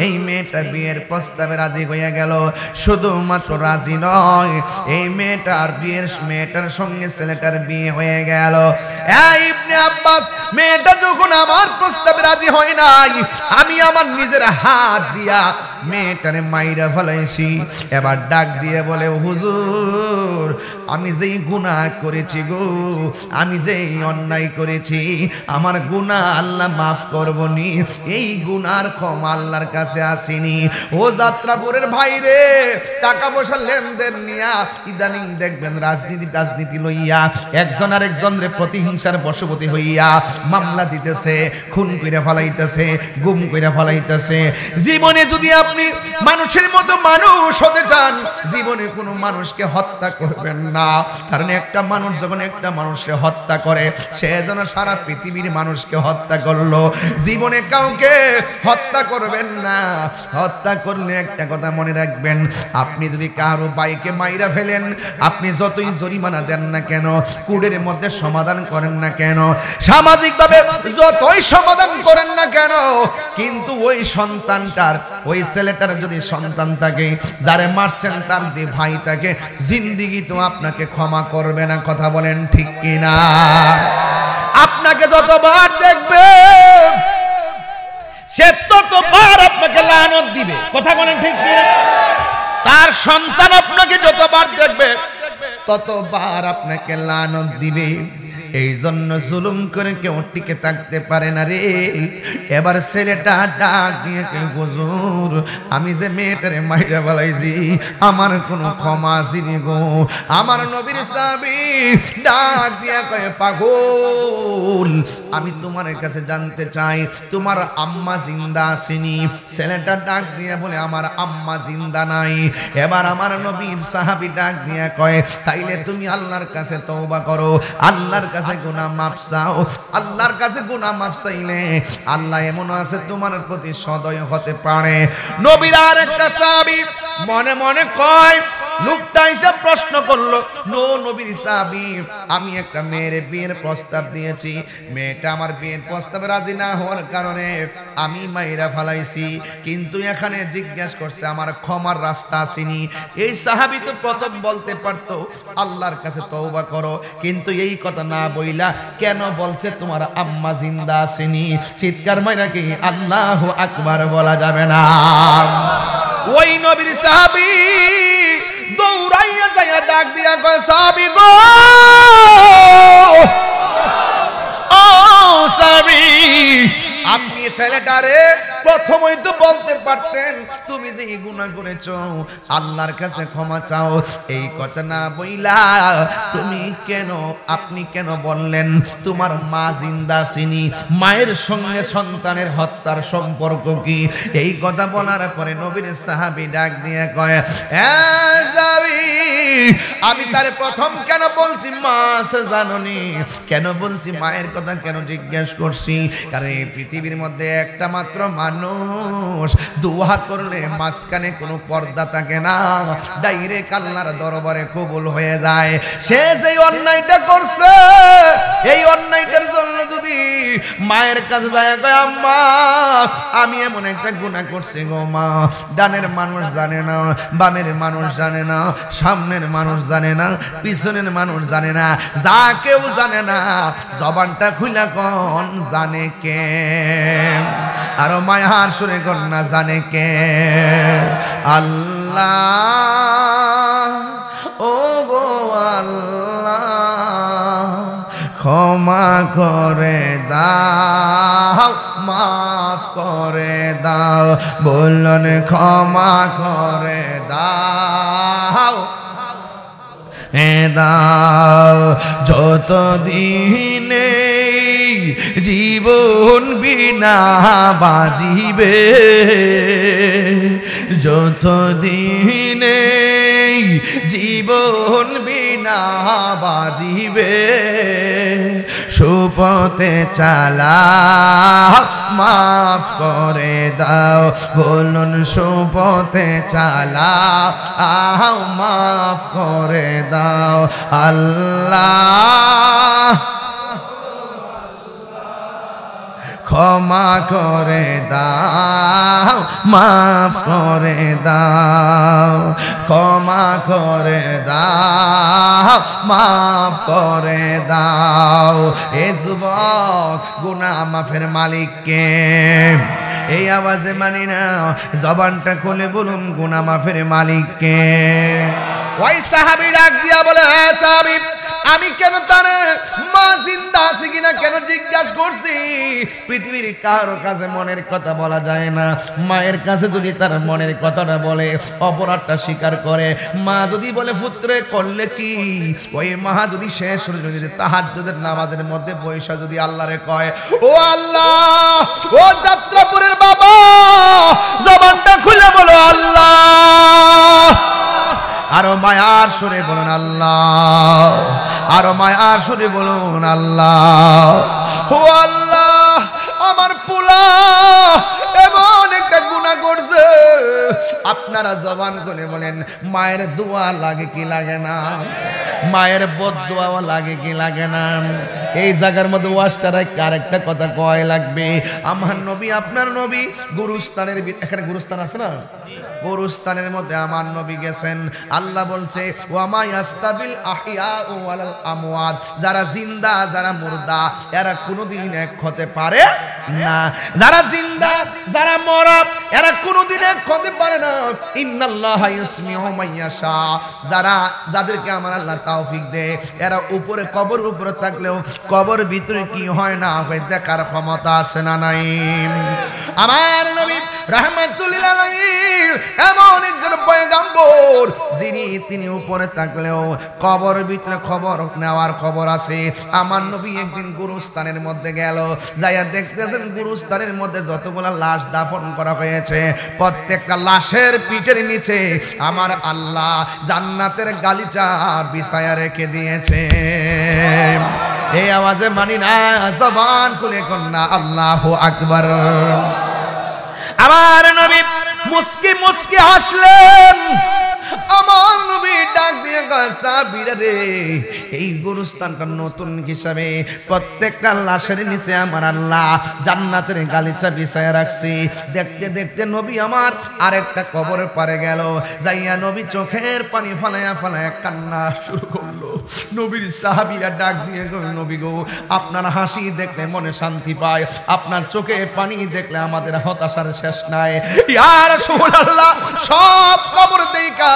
এই মেয়েটা বিয়ের প্রস্তাবে রাজি হইয়া গেল। শুধুমাত্র রাজি নয়, এই মেয়েটার সঙ্গে ছেলেটার বিয়ে হয়ে গেল। ইবনে আব্বাস, মেয়েটা যখন আমার প্রস্তাবে রাজি হয় নাই, আমি আমার নিজের হাত দিয়া মেয়েটারে মাইরা ফেলাইছি। এবার ডাক দিয়ে বলে, হুজুর, আমি যেই গুনাহ করেছি গো, আমি যেই অন্যায় করেছি, আমার গুনাহ আল্লাহ মাফ করবনি, এই গুনার ক্ষমা আল্লাহর কাছে আসেনি। ও যাত্রাপুরের ভাই রে, টাকা পয়সা লেনদেন নিয়া ইদানিং দেখবেন রাজনীতি লইয়া একজন আরেকজনের প্রতিহিংসার বশবর্তী হইয়া মামলা দিতেছে, খুন কইরা ফলাইতেছে, গুম কইরা ফলাইতেছে। জীবনে যদি আপনি মানুষের মতো মানুষ হতে চান, জীবনে কোনো মানুষকে হত্যা করবেন না, কারণ একটা মানুষ যখন একটা মানুষকে হত্যা করে, সে যেন সারা পৃথিবীর মানুষকে হত্যা করলো। জীবনে কাউকে হত্যা করবেন না। হত্যা করলে একটা কথা মনে রাখবেন, আপনি যদি কারো বাইকে মাইরা ফেলেন, আপনি যতই জরিমানা দেন না কেন, কোর্টের মধ্যে সমাধান করেন না কেন, সামাজিকভাবে যতই সমাধান করেন না কেন, কিন্তু ওই সন্তানটার, ওই ছেলেটার যদি সন্তান থাকে, যারে মারছেন তার যে ভাই থাকে, জিন্দেগি তো আপনাকে ক্ষমা করবে না। কথা বলেন ঠিক কিনা? আপনাকে যতবার দেখবে সে ততবার আপনাকে লানত দিবে। কথা বলেন ঠিক কিনা? তার সন্তান আপনাকে যতবার দেখবে ততবার আপনাকে লানত দিবে। এই জন্য জুলুম করে কেউ টিকে থাকতে পারে না রে। এবার ছেলেটা ডাক দিয়ে কে হুজুর আমি যে মেয়েটারে মাইরা ফেলাইছি আমার কোনো ক্ষমা আসেনি গো। আমার নবীর সাহাবী ডাক দিয়া কয় পাগল আমি তোমার কাছে জানতে চাই তোমার আম্মা জিন্দা আসেনি? ছেলেটা ডাক দিয়া বলে আমার আম্মা জিন্দা নাই। এবার আমার নবীর সাহাবী ডাক দিয়া কয় তাইলে তুমি আল্লাহর কাছে তওবা করো, আল্লাহর কাছে গুনাহ মাফ চাও। আল্লাহর কাছে গুনাহ মাফ চাইলে আল্লাহ এমন আছে তোমার প্রতি সদয় হতে পারে। নবীর আর একটা সাহাবী মনে মনে কয় লোকটা এসে প্রশ্ন করলো নবীর সাহাবী আমি একটা মেয়ের বিয়ের প্রস্তাব দিয়েছি, মেয়েটা আমার বিয়ের প্রস্তাবে রাজি না হওয়ার কারণে আমি মাইরা ফালাইছি, কিন্তু এখানে জিজ্ঞেস করছে আমার ক্ষমার রাস্তা আসেনি। এই সাহাবী তো প্রথম বলতে পারতো আল্লাহর কাছে তওবা করো, কিন্তু এই কথা না বইলা কেন বলছে তোমার আম্মা জিন্দা আসেনি? চিৎকার মাইরা কি আল্লাহু আকবার বলা যাবে না? ওই নবীর সাহাবী দৌড়াইয়া যাইয়া ডাক দিয়া কয় সাহাবী গো ও সাহাবী আপনি ছেলেটারে প্রথমেই তো বলতে পারতেন তুমি যে এই গুনাহ করেছো আল্লাহর কাছে ক্ষমা চাও। এই কথা না বইলা আপনি কেন বললেন তোমার মা জিন্দা ছিনি? মায়ের সঙ্গে সন্তানের হত্যার সম্পর্ক কি? এই কথা বলার পরে নবীর সাহাবী ডাক দিয়ে কয় আমি তার প্রথম কেন বলছি মা আছে জাননি, কেন বলছি মায়ের কথা কেন জিজ্ঞেস করছি? কারণ এই পৃথিবীর মধ্যে একটা মাত্র মানুষ দোয়া করলে মাঝখানে কোনো পর্দা থাকে না, ডাইরেক্ট আল্লাহর দরবারে কবুল হয়ে যায়। সে যে অন্যায়টা করছে এই অন্যায়টার জন্য যদি মায়ের কাছে যায় কয় আম্মা আমি এমন একটা গুনাহ করছি গো মা, ডানের মানুষ জানে না, বামের মানুষ জানে না, সামনের মানুষ জানে না, পিছনের মানুষ জানে না, যা কেউ জানে না, জবানটা খুলা কোন জানে কে? আরো মায়ার সুরে কোন না জানে কে? আল্লাহ ও গো আল্লাহ ক্ষমা করে দাও, মাফ করে দাও, বলুন ক্ষমা করে দাও দাও। যতদিনে জীবন বিনা বাজিবে, যতদিনে জীবন বিনা বাজিবে, সুপথে চালা মাফ করে দাও, বলুন সুপথে চালা মাফ করে দাও। আল্লাহ ক্ষমা করে দাও, মাফ করে দাও, ক্ষমা করে দাও, মাফ করে দাও। এ যুবক গুনাহ মাফের মালিককে এই আওয়াজে মানি না, জবানটা খুলে বলুন গুনাহ মাফের মালিককে। ওই সাহাবী ডাক দিয়া বলে হ্যাঁ সাহাবী আমি কেন তার মা জিন্দা আছে কিনা কেন জিজ্ঞাসা করছি? পৃথিবীর কারো কাছে মনের কথা বলা যায় না, মায়ের কাছে যদি তার মনের কথাটা বলে অপরাধটা স্বীকার করে, মা যদি বলে পুত্রে করলে কি, ওই মা যদি শেষ যদি তাহাজ্জুদের নামাজের মধ্যে বৈশা যদি আল্লাহরে কয় ও আল্লাহ ও যাত্রাপুরের বাবা জবানটা খুলে বলো আল্লাহ, আরো মায়ার সুরে বলুন আল্লাহ, আরো মায়ার সুরে বলুন আল্লাহ। ও আল্লাহ আমার পোলা এমন একটা গুনাহ করছে, আপনারা জবান করে বলেন মায়ের দোয়া লাগে কি লাগে না? মায়ের বদদোয়া লাগে কি লাগে না? এই জায়গার মধ্যে ওয়াজটার আরেকটা কথা কয় লাগবে। আমার নবী আপনার নবী গুরুস্থানের, এখানে গুরুস্থান আছে না, গুরুস্থানের মধ্যে আমার নবী গেছেন। আল্লাহ বলছে ওয়ামা ইয়াস্তাবিল আহইয়া ওয়াল আমওয়াত, যারা জিন্দা যারা মুর্দা এরা কোনোদিন এক হতে পারে না। যারা জিন্দা যারা মরা এরা কোনোদিনে হতে পারে না। ইন্নাল্লাহা ইউসমিউ মাইয়াশা, যাদেরকে আমার আল্লাহ তৌফিক দেয় এরা উপরে কবর উপরে থাকলেও কবর ভিতরে কি হয় না হয় দেখার ক্ষমতা আছে না নাই? আমার নবী রাহমাতুল লিল আলামিন এমন একজন পয়গম্বর তিনি উপরে থাকলেও কবর ভিতরে খবর নেওয়ার খবর আছে। আমার নবী একদিন গুরুস্থানের মধ্যে গেল, যাইয়া দেখতেছেন গুরুস্থানের মধ্যে যতগুলা লাশ দাফন করা হয়েছে প্রত্যেকটা লাশের পিঠের নিচে আমার আল্লাহ জান্নাতের গালিচা বিছায়া রেখে দিয়েছে। এই আওয়াজে মানি না, জবান খুলে কন্যা আল্লাহু আকবার। আমার নবী মুস্কি মুস্কি হাসলেন। আমার নবী ডাক দিয়ে সাহাবীরা রে, এই গুরুস্থানটা নতুন হিসাবে প্রত্যেকটা লাশের নিচে আমার আল্লাহ জান্নাতের গালিচা বিছায়া রাখছি। দেখতে দেখতে নবী আমার আরেকটা কবরের পারে গেল, যাইয়া নবী চোখের পানি ফালায়া ফালায়া কান্না শুরু করলো। নবীর সাহাবীরা ডাক দিয়ে গো, নবী গো আপনার হাসি দেখলে মনে শান্তি পায়, আপনার চোখে পানি দেখলে আমাদের হতাশার শেষ নাই। ইয়া রাসূলুল্লাহ, সব কবর দেখা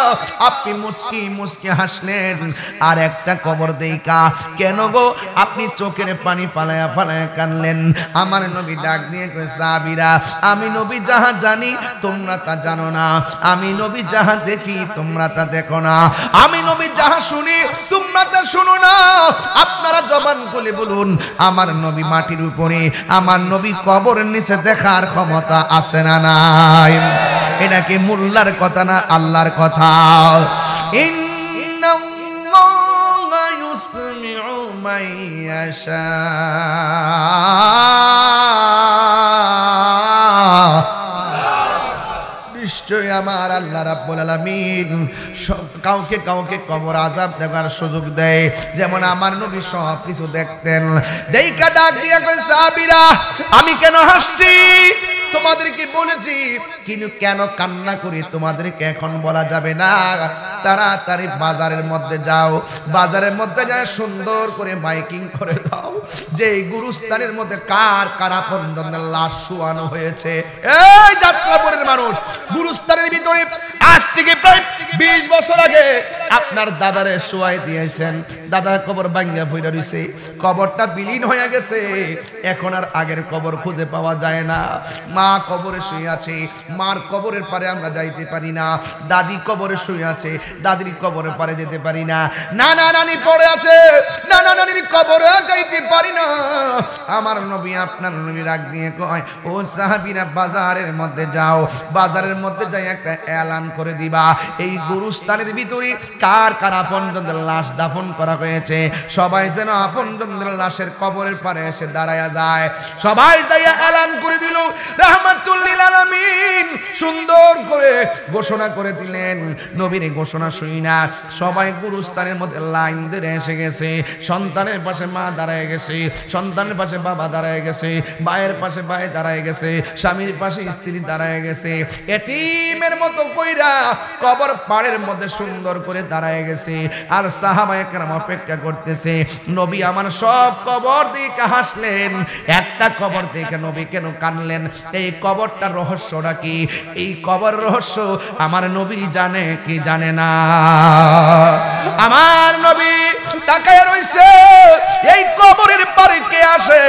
আপনি মুস্কি মুস্কি হাসলেন, আর একটা কবর দেখা কেন গো আপনি চোখের পানি ফালায়া ফালায়া কানলেন? আমার নবী ডাক দিয়ে কই, সাহাবীরা আমি নবী যাহা জানি তোমরা তা জানো না, আমি নবী যাহা দেখি তোমরা তা দেখো না, আমি নবী যাহা শুনি তোমরা তা শুনো না। আপনারা জবান খুলে বলুন, আমার নবী মাটির উপরে, আমার নবী কবরের নিচে দেখার ক্ষমতা আছে না নাই? এটা কি মোল্লার কথা না আল্লাহর কথা? ইন্নাল্লাহা ইউসমিউ মাইয়াশা, নিশ্চয় আমার আল্লাহ রাব্বুল আলামিন কাউকে কাউকে কবর আযাব দেওয়ার সুযোগ দেয়। যেমন আমার নবী সব কিছু দেখতেন। দেইকা ডাক দিয়া কই, সাহাবীরা আমি কেন হাসছি তোমাদেরকে বলেছি, কিন্তু কেন কান্না করি তোমাদেরকে এখন বলা যাবে না। তাড়াতাড়ি বাজারের মধ্যে যাও, বাজারের মধ্যে যায় সুন্দর করে মাইকিং করে দাও যে এই গুরুস্থানের মধ্যে কার কার আপনজনদের লাশ শোয়ানো হয়েছে। এই যাত্রাপুরের মানুষ, গুরুস্থানের ভিতরে আজ থেকে প্রায় 20 বছর আগে আপনার দাদারে শোয়াই দিয়েছেন, দাদার কবর ভাঙা পড়ে রইছে, কবরটা বিলীন হয়ে গেছে, এখন আর আগের কবর খুঁজে পাওয়া যায় না। মা কবরে শুয়ে আছে, মার কবরের পারে আমরা যাইতে পারি না, দাদি কবরে শুয়ে আছে, দাদির কবরের পারে যেতে পারি না, নানা নানি পড়ে আছে, নানা নানির কবরে যাইতে পারি না। আমার নবী আপনার নবী রাগ দিয়ে কয়, ও সাহাবীরা বাজারের মধ্যে যাও, বাজারের মধ্যে যাই একটা এলান করে দিবা এই গুরুস্থানের ভিতরে কার কার আপনজনদের লাশ দাফন করা হয়েছে, সবাই যেন আপনজনদের লাশের কবরের পারে এসে দাঁড়ায়া যায়। সবাই যাইয়া এলান করে দিল। রাহমাতুল লিল আলামিন সুন্দর করে ঘোষণা করে দিলেন। নবীর ঘোষণা শুনি না সবাই গুরুস্থানের মধ্যে লাইন ধরে এসে গেছে। সন্তানের পাশে মা দাঁড়ায় গেছে, সন্তানের পাশে বাবা দাঁড়ায় গেছে, ভাইয়ের পাশে ভাই দাঁড়ায় গেছে, স্বামীর পাশে স্ত্রী দাঁড়ায় গেছে। এতিমের মতো কইরা কবর পাড়ের মধ্যে সুন্দর করে দাঁড়ায় গেছে। আর সাহাবায়ে কেরাম অপেক্ষা করতেছে। নবী আমার সব কবর দেখে হাসলেন, একটা কবর দেখে নবী কেন কানলেন? এই কবরটার রহস্যটা কি? এই কবর রহস্য আমার নবী জানে কি জানে না? আমার নবী তাকায় রইছে, এই কবরের পারে কে আসে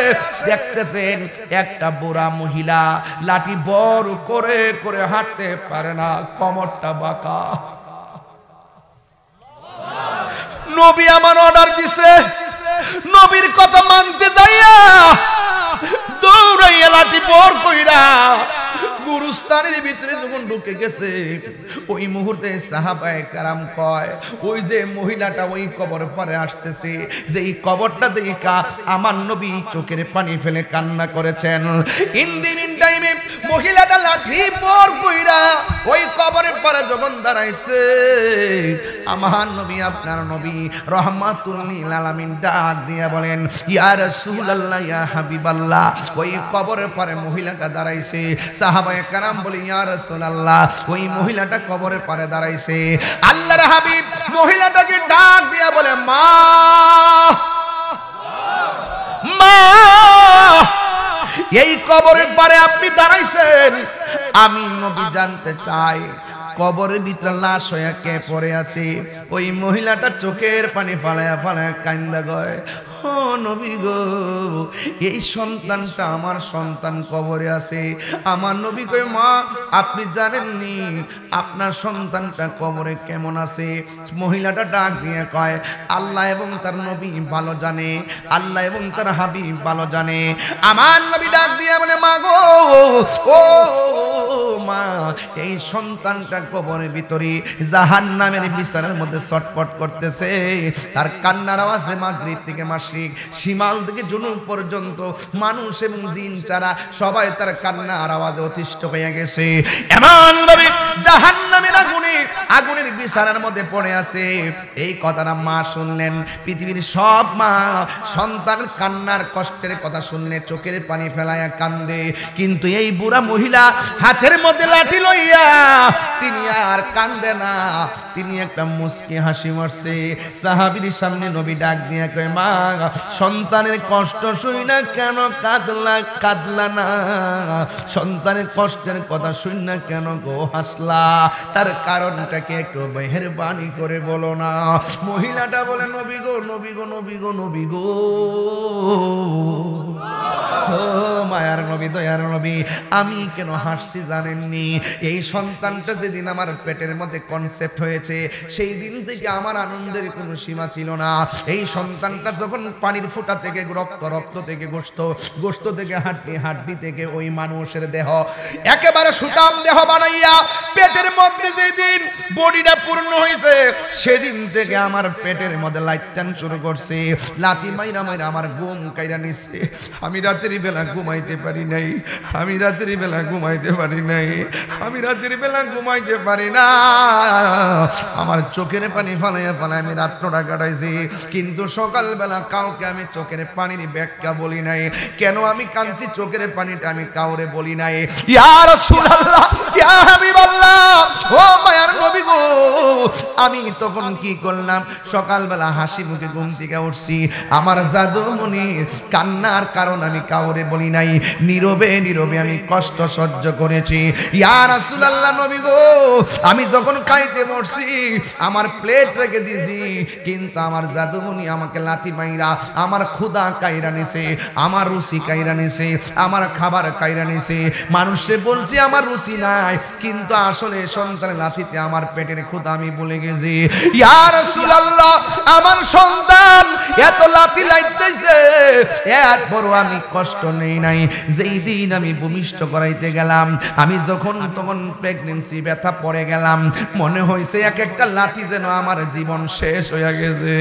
দেখতেছেন। একটা বুড়া মহিলা, লাঠি বড় করে করে হাঁটতে পারে না, কোমরটা বাঁকা। নবী আমার অর্ডার দিছে, নবীর কথা মানতে যাইয়া দৌড়াইয়া লাঠি বড় কইরা গুরুস্থানের ভিতরে যখন ঢুকে গেছে, ওই মুহূর্তে সাহাবায়ে কেরাম কয়, ওই যে মহিলাটা ওই কবর পরে আসতেছে, যে এই কবরটা দেখা আমার নবী চোখের পানি ফেলে কান্না করেছেন। ইন দি মিন টাইমে মহিলাটা লাঠি বড় কইরা ওই কবরের পরে যখন দাঁড়াইছে, আমার নবী আপনার নবী রাহমাতুল লিল আলামিন ডাক দিয়া বলেন, ইয়া রাসূলুল্লাহ ইয়া হাবিবাল্লাহ। ওই কবরের পরে মহিলাটা দাঁড়াইছে। সাহাবায়ে কেরাম বলে, ইয়া রাসূলুল্লাহ ওই মহিলাটা কবরের পারে দাঁড়াইছে। আল্লাহর হাবিব মহিলাটাকে ডাক দিয়া বলে, মা মা এই কবরের পারে আপনি দাঁড়াইছেন, আমি নবী জানতে চাই কবরের ভিতরে লাশ হয়ে কে পড়ে আছে। ওই মহিলাটা চোখের পানি ফালায়া ফালায়া কান্দা গয়, ও নবী গো, এই সন্তানটা আমার সন্তান কবরে আছে। আমার নবী কয়, মা আপনি জানেননি আপনার সন্তানটা কবরে কেমন আছে? মহিলাটা ডাক দিয়ে কয়, আল্লাহ এবং তার নবী ভালো জানে, আল্লাহ এবং তার হাবিব ভালো জানে। আমার নবী ডাক দিয়ে বলে, মা গো, ও মা, এই সন্তানটা কবরের ভিতরে জাহান্নামের বিছানার মধ্যে ছটফট করতেছে। তার কান্নার আওয়াজে মাগরিব থেকে মাশরিক, শিমাল থেকে জুনুব পর্যন্ত মানুষ এবং জিন ছাড়া সবাই তার কান্নার আওয়াজে অতিষ্ঠ হয়ে গেছে। এমন ভাবে জাহান্নামের আগুনের বিছানার মধ্যে পড়ে আছে। এই কথাটা মা শুনলেন। পৃথিবীর সব মা সন্তানের কান্নার কষ্টের কথা শুনলে চোখের পানি ফেলায়া কান্দে, কিন্তু এই বুড়া মহিলা হাতের মধ্যে লাঠি লইয়া তিনি আর কান্দে না, তিনি একটা মুস্কি হাসি মারছে। সাহাবীর সামনে নবী ডাক দিয়ে কয়, মা সন্তানের কষ্ট শুই না কেন কাঁদলা না? সন্তানের কষ্টের কথা শুই না কেন গো হাসলা? তার কারণটাকে একটু মেহেরবানি করে বলো না। মহিলাটা বলে, নবী গো, নবী গো, নবী গো, নবী গো, ও মায়ার নবী, দয়ার নবী, আমি কেন হাসছি জানেননি? এই সন্তানটা যেদিন আমার পেটের মধ্যে কনসেপ্ট হয়েছে, সেই দিন থেকে আমার আনন্দের কোনো সীমা ছিল না। এই সন্তানটা যখন পানির ফোঁটা থেকে রক্ত, রক্ত থেকে গোশত, গোশত থেকে হাড্ডি, হাড্ডি থেকে ওই মানুষের দেহ, একেবারে সুঠাম দেহ বানাইয়া পেটের মধ্যে যেদিন বডিটা পূর্ণ হয়েছে, সেদিন থেকে আমার পেটের মধ্যে লাইটান শুরু করছে। লাতি মাইরা মাইরা আমার ঘুম কাইরা নিছে। আমি রাতের বেলা ঘুমাইতে পারি নাই, আমি রাতের বেলা ঘুমাইতে পারি নাই, আমি রাতের বেলা ঘুমাইতে পারি না। আমার চোখের পানি ফালাইয়া ফালায় আমি রাত্রটা কাটাইছি, কিন্তু সকালবেলা কাউকে আমি চোখের পানির ব্যাখ্যা বলি নাই। কেন আমি কাঁদছি চোখের পানিটা আমি কাউরে বলি নাই। ইয়া রাসূলুল্লাহ, ইয়া হাবিবাল্লাহ, ও মায়ার নবী গো, আমি তখন কি করলাম? সকালবেলা হাসি মুখে ঘুম থেকে উঠছি, আমার জাদুমণি কান্নার কারণ আমি কাউরে বলি নাই। নীরবে নীরবে আমি কষ্ট সহ্য করেছি। ইয়া রাসূলুল্লাহ, নবী গো, আমি যখন খাইতে বসছি আমার প্লেট রেখে দিয়েছি, কিন্তু আমার জাদুমণি আমাকে লাথি মাইরা আমার ক্ষুধা কাইরা নিছে, আমার রুচি কাইরা নিছে, আমার খাবার কাইরা নিছে। মানুষে বলছি আমার রুচি নাই, কিন্তু আসলে সন্তানের লাথিতে আমার পেটের ক্ষুধা আমি ভুলে গেছি। ইয়া রাসূলুল্লাহ, আমার সন্তান এত লাথি লাইতেছে, এরপর আমি কষ্ট নেই নাই। যেই দিন আমি ভূমিষ্ঠ করাইতে গেলাম, আমি যখন তখন প্রেগন্যান্সি ব্যথা পড়ে গেলাম, মনে হয়েছে এক একটা লাথি যেন আমার জীবন শেষ হয়ে গেছে।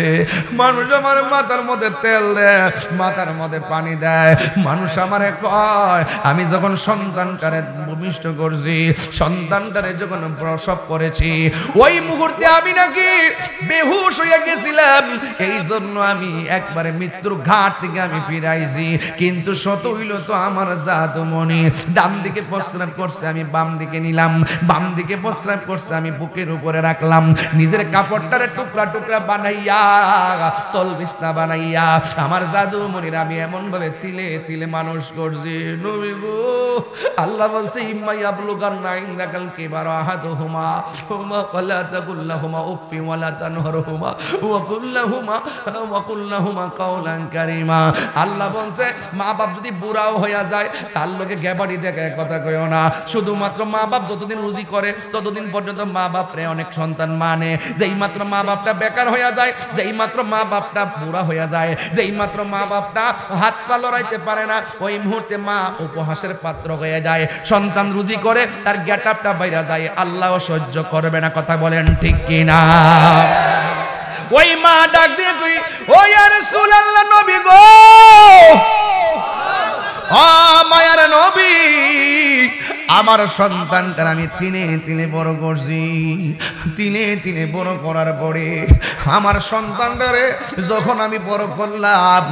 মানুষ আমার মাথার মধ্যে তেল দেয়, মাথার মধ্যে পানি দেয়। মানুষ আমারে কয়, আমি যখন সন্তানটারে ভূমিষ্ঠ করছি, সন্তানটারে যখন প্রসব করেছি, ওই মুহূর্তে আমি নাকি বেহুশ হয়ে গেছিলাম। এই জন্য আমি একবারে মৃত্যুর ঘাট থেকে আমি ফিরাইছি। কিন্তু শত হইল তো আমার জাদুমণি ডান দিকে প্রস্রাব করছে, আমি বাম দিকে নিলাম, বাম দিকে প্রস্রাব করছে, আমি বুকের উপরে রাখলাম। নিজের কাপড়টারে টুকরা টুকরা বানাইয়া, তল বিছনা বানাইয়া আমার জাদুমণির আমি এমন ভাবে তিলে তিলে মানুষ করছি। নবী গো, আল্লাহ বলছে, ইম্মা ইয়াবলুগান্না ইনদাকাল কিবারা আহাদুহুমা ফালা তাকুল লাহুমা উফফি ওয়ালা তানহারহুমা ওয়া কুল লাহুমা কাওলান কারীমা। আল্লাহ বলছে, মা বাপ যদি বুড়াও হইয়া যায়, তার লোকে গেবাড়ি দেখে কথা কইও না। শুধুমাত্র মা বাপ যতদিন রুজি করে ততদিন পর্যন্ত মা বাপরে অনেক সন্তান মানে। যেই মাত্র মা বাপটা বেকার হইয়া যায়, যেই মাত্র মা বাপটা বুড়া হইয়া যায়, যেই মাত্র মা বাপটা হাত পা লড়াইতে পারে না, ওই মুহূর্তে মা উপহাসের পাত্র হয়ে যায়। সন্তান রুজি করে তার গেটআপটা বাইরে যায়, আল্লাহও সহ্য করবে না। কথা বলেন ঠিক কিনা? ওই মা ডাক দিয়ে কই, ও ইয়া রাসূলুল্লাহ, নবী গো, ও মায়ার নবী, আমার সন্তানটার আমি তিনে তিনে বড় করছি। তিনে তিনে বড় করার পরে আমার সন্তানটারে যখন আমি বড় করলাম,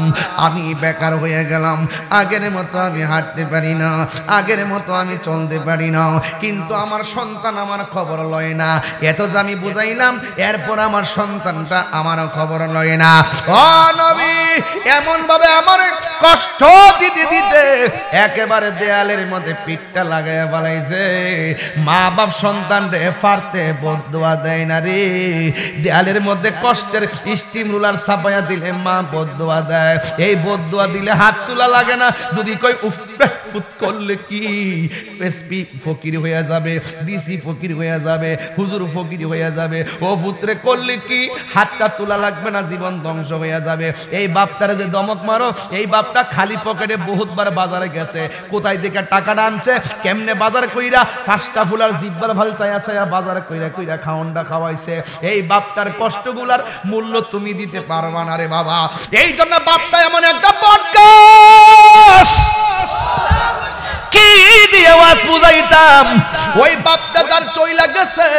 আমি বেকার হয়ে গেলাম। আগের মতো আমি হাঁটতে পারি না, আগের মতো আমি চলতে পারি না, কিন্তু আমার সন্তান আমার খবর লয় না। এত যে আমি বুঝাইলাম, এরপর আমার সন্তানটা আমার খবর লয় না। ও নবী, এমন ভাবে আমার কষ্ট দিতে দিতে একেবারে দেয়ালের মধ্যে পিঠটা লাগাইয়া বানাইছে। মা বাপ সন্তানরে ফারতে বদদুয়া দেয় না রে, দেয়ালের মধ্যে কষ্টের স্টিম রুলার ছাপাইয়া দিলে মা বদদুয়া দেয়। এই বদদুয়া দিলে হাত তোলা লাগে না, যদি কই উফ ফুত করলে কি এসপি ফকির হয়ে যাবে, ডিসি ফকির হয়ে যাবে, হুজুর ফকির হয়ে যাবে। ও পুত্রে করলে কি হাতটা তোলা লাগবে না, জীবন ধ্বংস হয়ে যাবে। এই বাপটারে যে দমক মারো, এই বাপটা খালি পকেটে বহুতবার বাজারে গেছে, কোথায় থেকে টাকাটা আনছে, কেমনে বাজার কইরা ফাঁসটা ফুলার জিব্বার ভাল চাইয়া চাইয়া বাজার কইরা কইরা খাওয়ানটা খাওয়াইছে। এই বাপটার কষ্টগুলার মূল্য তুমি দিতে পারবা না রে বাবা। এই জন্য বাপটা এমন একটা বটগাছ, কি দিয়ে ওয়াজ বুঝাইতাম। ওই বাপটা যার চইলা গেছে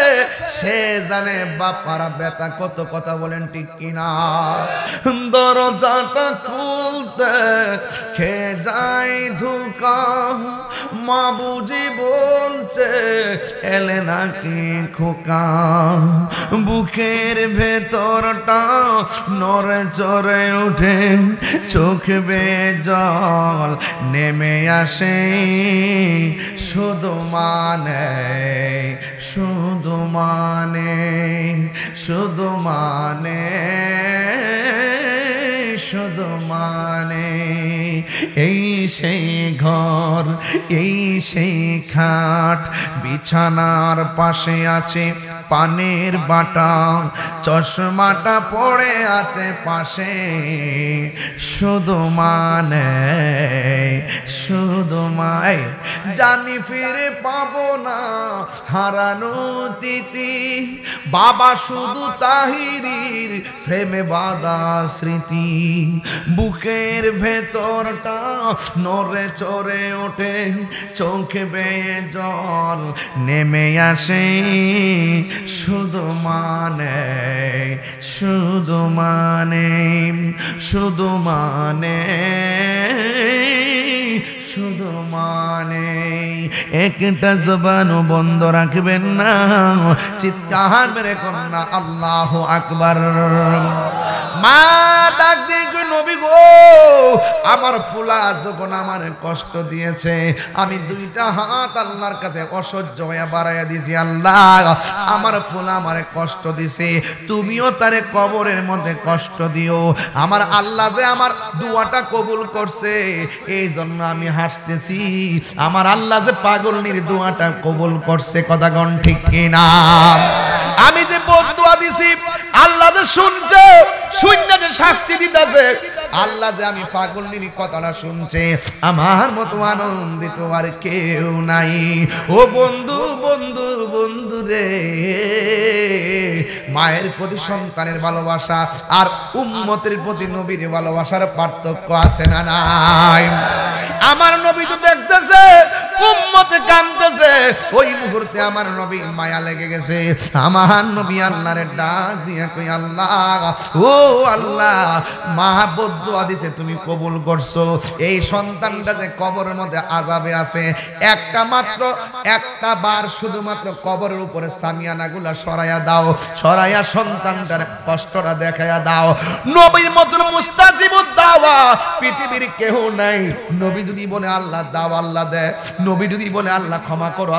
সে জানে বাপারা বেতা কত, কথা বলেন ঠিক কিনা। দরজাটা খুলতে খে যাই ধোকা, মা বুঝি বলছে এলে নাকি খোকা। বুকের ভেতরটা নড়ে চড়ে ওঠে, চোখ বেয়ে জল নেমে আসে। শুধু মানে শুধু মানে শুধু মানে শুধু মানে এই সেই ঘর, এই সেই খাট, বিছানার পাশে আছে পানের বাটা, চশমাটা পড়ে আছে পাশে। শুধু মানে শুধু মাই জানি ফিরে পাবো না হারানো তিথি। বাবা শুধু তাহিরির প্রেমে বাঁধা স্মৃতি। বুকের ভেতরটা নড়ে চড়ে ওঠে, চোখে বেয়ে জল নেমে আসে। শুধু মানে শুধু মানে শুধু মানে শুধু মানে। একটা জবানও বন্ধ রাখবেন না, চিৎকার মেরে কন্যা আল্লাহু আকবার। মা ডাক দিয়ে নবী গো, আমার পোলা যখন আমার কষ্ট দিয়েছে, আমি দুইটা হাত আল্লাহর কাছে অসহ্য হয়ে বাড়াইয়া দিয়েছি। আল্লাহ আমার পোলা আমারে কষ্ট দিছে, তুমিও তারে কবরের মধ্যে কষ্ট দিও। আমার আল্লাহ যে আমার দোয়াটা কবুল করছে, এই জন্য আমি হাসতেছি। আমার আল্লাহ যে পাগলনির দোয়াটা কবুল করছে, কথা কোন ঠিক কিনা। আমি যে বদদুয়া দিছি আল্লাহ যে শুনছে, শূন্য যে শাস্তি দিতেছে। আল্লাহ যে আমি পাগলনির কথাটা শুনছে, আমার মতো আনন্দিত আর কেউ নাই। ও বন্ধু বন্ধু বন্ধু রে, মায়ের প্রতি সন্তানের ভালোবাসা আর উম্মতের প্রতি নবীর ভালোবাসার পার্থক্য আছে না নাই? আমার নবী তো দেখতেছে উম্মতে কাঁদতেছে, ওই মুহূর্তে আমার নবী মায়া লেগে গেছে। আমার নবী আল্লাহরে ডাক দিয়া কই, আল্লাহ ও আল্লাহ, মা বদদুয়া দিছে তুমি কবুল করছো। এই সন্তানটা যে কবরের মধ্যে আযাবে আছে, একটা বার শুধুমাত্র কবরের উপরে সামিয়ানাগুলা সরাইয়া দাও, সরাইয়া সন্তানটার কষ্টটা দেখাইয়া দাও। নবীর মতন মুস্তাজিবুদ দাওয়া পৃথিবীর কেউ নাই। নবী যদি বলে আল্লাহ দাও, আল্লাহ দেয়। নবী যদি বলে আল্লাহ ক্ষমা করো,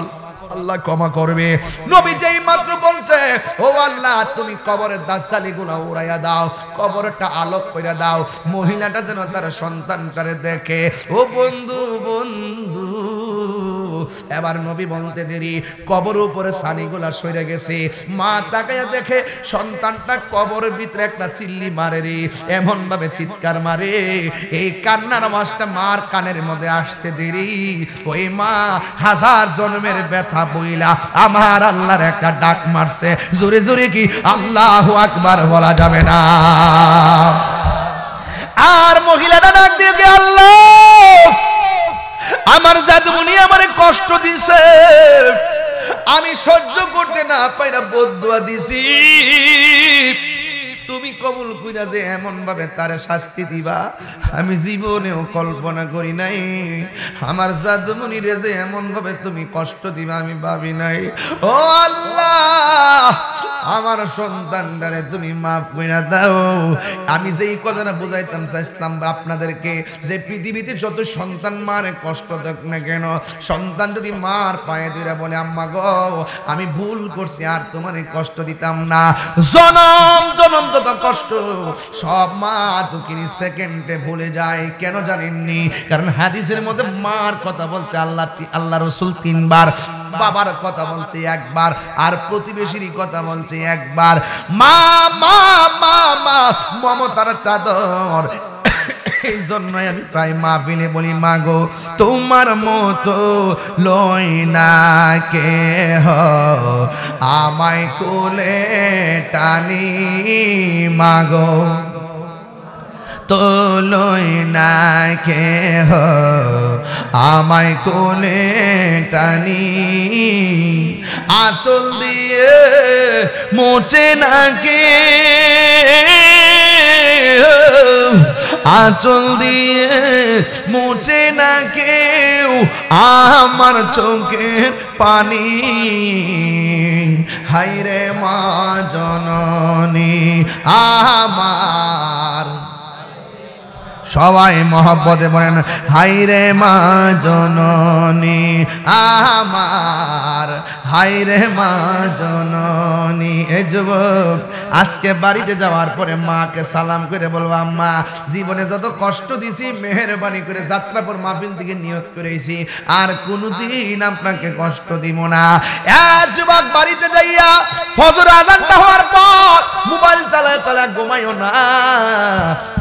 আল্লাহ ক্ষমা করবে। নবী যেই মাত্র বলছে ও আল্লাহ তুমি কবরের দাসালিগুলো উড়াইয়া দাও, কবরটা আলোক করে দাও, মহিলাটা যেন তার সন্তানটারে দেখে। ও বন্ধু বন্ধু, এবার নবী বলতে দেরি, কবর উপরে সানিগুলা সরে গেছে। মা তাকাইয়া দেখে সন্তানটা কবরের ভিতরে একটা সিল্লি মারে রে, এমন ভাবে চিৎকার মারে, এই কান্নার আওয়াজটা মার কানের মধ্যে আসতে দেরি। ওই মা হাজার জন্মের ব্যথা বইলা আমার আল্লাহর একটা ডাক মারছে। জোরে জোরে কি আল্লাহু আকবার বলা যাবে না? আর মহিলাটা ডাক দিয়ে কে, আল্লাহ আমার জাদুমণি আমারে কষ্ট দিছে, আমি সহ্য করতে না পাইরা বদদুয়া দিছি। তুমি কবুল কইরা যে এমন ভাবে তারে শাস্তি দিবা আমি জীবনেও কল্পনা করি নাই। আমার জাদুমণি রে যে এমন ভাবে তুমি কষ্ট দিবা আমি ভাবি নাই। ও আল্লাহ আমার সন্তানটারে তুমি মাফ কইরা দাও। আমি যেই কথাটা বুঝাইতাম চাইছিলাম আপনাদেরকে, যে পৃথিবীতে যত সন্তান মারে কষ্ট দেখ না কেন, সন্তান যদি মার পায়ে ধরে বলে আম্মা গো আমি ভুল করছি আর তোমারে কষ্ট দিতাম না, জনম জনম যত কষ্ট সব মা দুঃখিনী সেকেন্ডে ভুলে যায়। কেন জানেননি? কারণ হাদিসের মধ্যে মার কথা বলছে আল্লাহ রসুল 3 বার, বাবার কথা বলছে 1 বার, আর প্রতিবেশীর কথা বলছে 1 বার। মা মা মা মা মমতার চাদর। এই জন্যই আমি প্রায় মাহফিলে বলি মা গো তোমার মতো লই না কেহ, আমায় কোলে টানি মা গো তো লই না কেহ, আমায় কোলে টানি, আঁচল দিয়ে মোচে না কে, আঁচল দিয়ে মোচে না কেউ আমার চোখের পানি, হায়রে মা জননী আমার। সবাই মহব্বতে বলেন হায়রে মা জননী আমার, হায়রে মা জননী। এই যুবক আজকে বাড়িতে যাওয়ার পরে মাকে সালাম করে বলবো আম্মা জীবনে যত কষ্ট দিছি মেহেরবানি করে যাত্রাপুর মাহফিল থেকে নিয়ত করেছি আর কোনোদিন আপনাকে কষ্ট দিব না। যুবক বাড়িতে যাইয়া ফজর আযানটা হওয়ার পর মোবাইল চালায় চালায় ঘুমাইও না,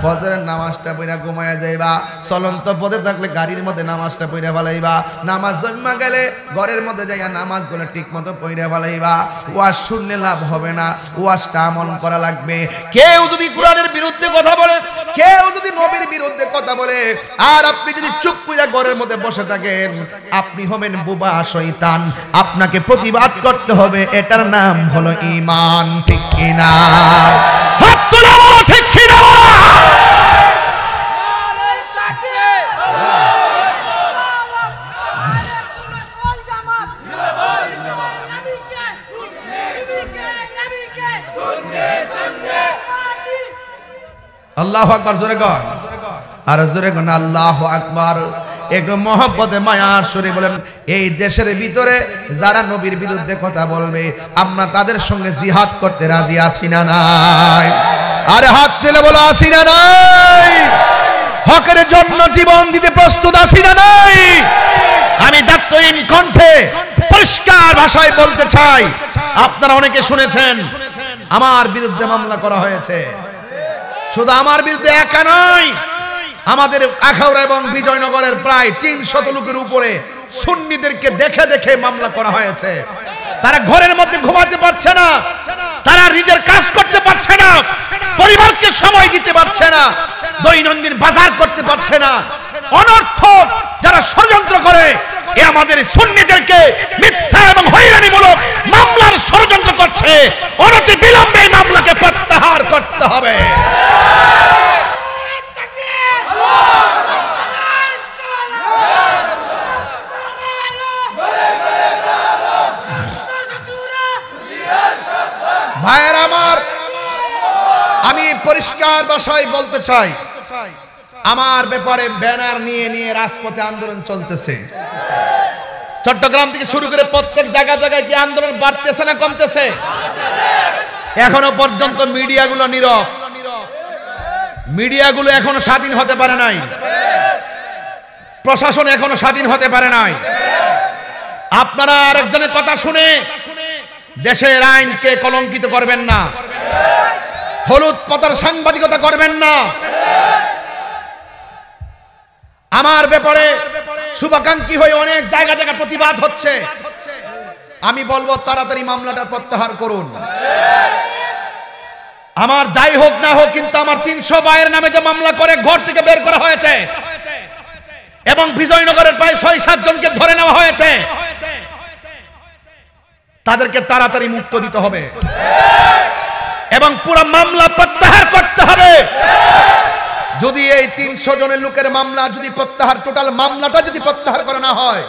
ফজরের নামাজটা পড়া ঘুমায়া যাইবা, চলন্ত পথে থাকলে গাড়ির মধ্যে নামাজটা পড়া ফেলাইবা, নামাজ জন্মা গেলে ঘরের মধ্যে যাইয়া নামাজগুলো ঠিক মতো পড়া ফেলাইবা। ওয়াজ শুনলে লাভ হবে না, ওয়াজটা আমল করা লাগবে। কেউ যদি কোরআনের বিরুদ্ধে কথা বলে, কেউ যদি নবীর বিরুদ্ধে কথা বলে, আর আপনি যদি চুপ কইরা ঘরের মধ্যে বসে থাকেন, আপনি হবেন বোবা শয়তান। আপনাকে প্রতিবাদ করতে হবে, এটার নাম হলো ঈমান। ঠিক কিনা? হাত তুলে বলো ঠিক কিনা বলো। আল্লাহু আকবার, জোরে কর, আর জোরে কর আল্লাহু আকবার। একটু মহব্বতে মায়ার সুরে বলেন এই দেশের ভিতরে যারা নবীর বিরুদ্ধে কথা বলবে আমরা তাদের সঙ্গে জিহাদ করতে রাজি আছি না নাই? আরে হাত তুলে বলো আছি না নাই? হকের জন্য জীবন দিতে প্রস্তুত আছি না নাই? আমি দায়িত্বহীন কণ্ঠে পরিষ্কার ভাষায় বলতে চাই, আপনারা অনেকে শুনেছেন আমার বিরুদ্ধে মামলা করা হয়েছে। শুধু আমার বিরুদ্ধে একা নয়, আমাদের আখাউড়া এবং বিজয়নগরের প্রায় 300 লোকের উপরে সুন্নিদেরকে দেখে দেখে মামলা করা হয়েছে। তারা ঘরের মধ্যে ঘুমাতে পারছে না, তারা নিজের কাজ করতে পারছে না, পরিবারকে সময় দিতে পারছে না, দৈনন্দিন বাজার করতে পারছে না। অনর্থক যারা ষড়যন্ত্র করে এ আমাদের সুন্নিদেরকে মিথ্যা এবং হয়রানিমূলক মামলার ষড়যন্ত্র করছে। অনতি বিলম্বে এই মামলাকে প্রত্যাহার করতে হবে। ভাইয়ের আমার, আমি পরিষ্কার ভাষায় বলতে চাই, আমার ব্যাপারে ব্যানার নিয়ে নিয়ে রাজপথে আন্দোলন চলতেছে। চট্টগ্রাম থেকে শুরু করে প্রত্যেক জায়গায় জায়গায় কি আন্দোলন বাড়তেছে না কমতেছে? এখনো পর্যন্ত মিডিয়াগুলো নীরব, মিডিয়াগুলো এখনো স্বাধীন হতে পারে নাই, প্রশাসন এখনো স্বাধীন হতে পারে নাই। আপনারা আরেকজনের কথা শুনে দেশের আইনকে কলঙ্কিত করবেন না, হলুদ পাতার সাংবাদিকতা করবেন না। আমার ব্যাপারে শুভাকাঙ্ক্ষী হয়ে অনেক জায়গা জায়গা প্রতিবাদ হচ্ছে। আমি বলবো তাড়াতাড়ি মামলাটা প্রত্যাহার করুন। আমার যাই হোক না হোক, কিন্তু আমার 300 ভাইয়ের নামে যে মামলা করে ঘর থেকে বের করা হয়েছে এবং বিজয়নগরের প্রায় 6-7 জনকে ধরে নেওয়া হয়েছে, তাদেরকে তাড়াতাড়ি মুক্ত দিতে হবে এবং পুরো মামলা প্রত্যাহার করতে হবে। যদি এই 300 জনের লোকের মামলা যদি প্রত্যাহার, টোটাল মামলাটা যদি প্রত্যাহার করা না হয়,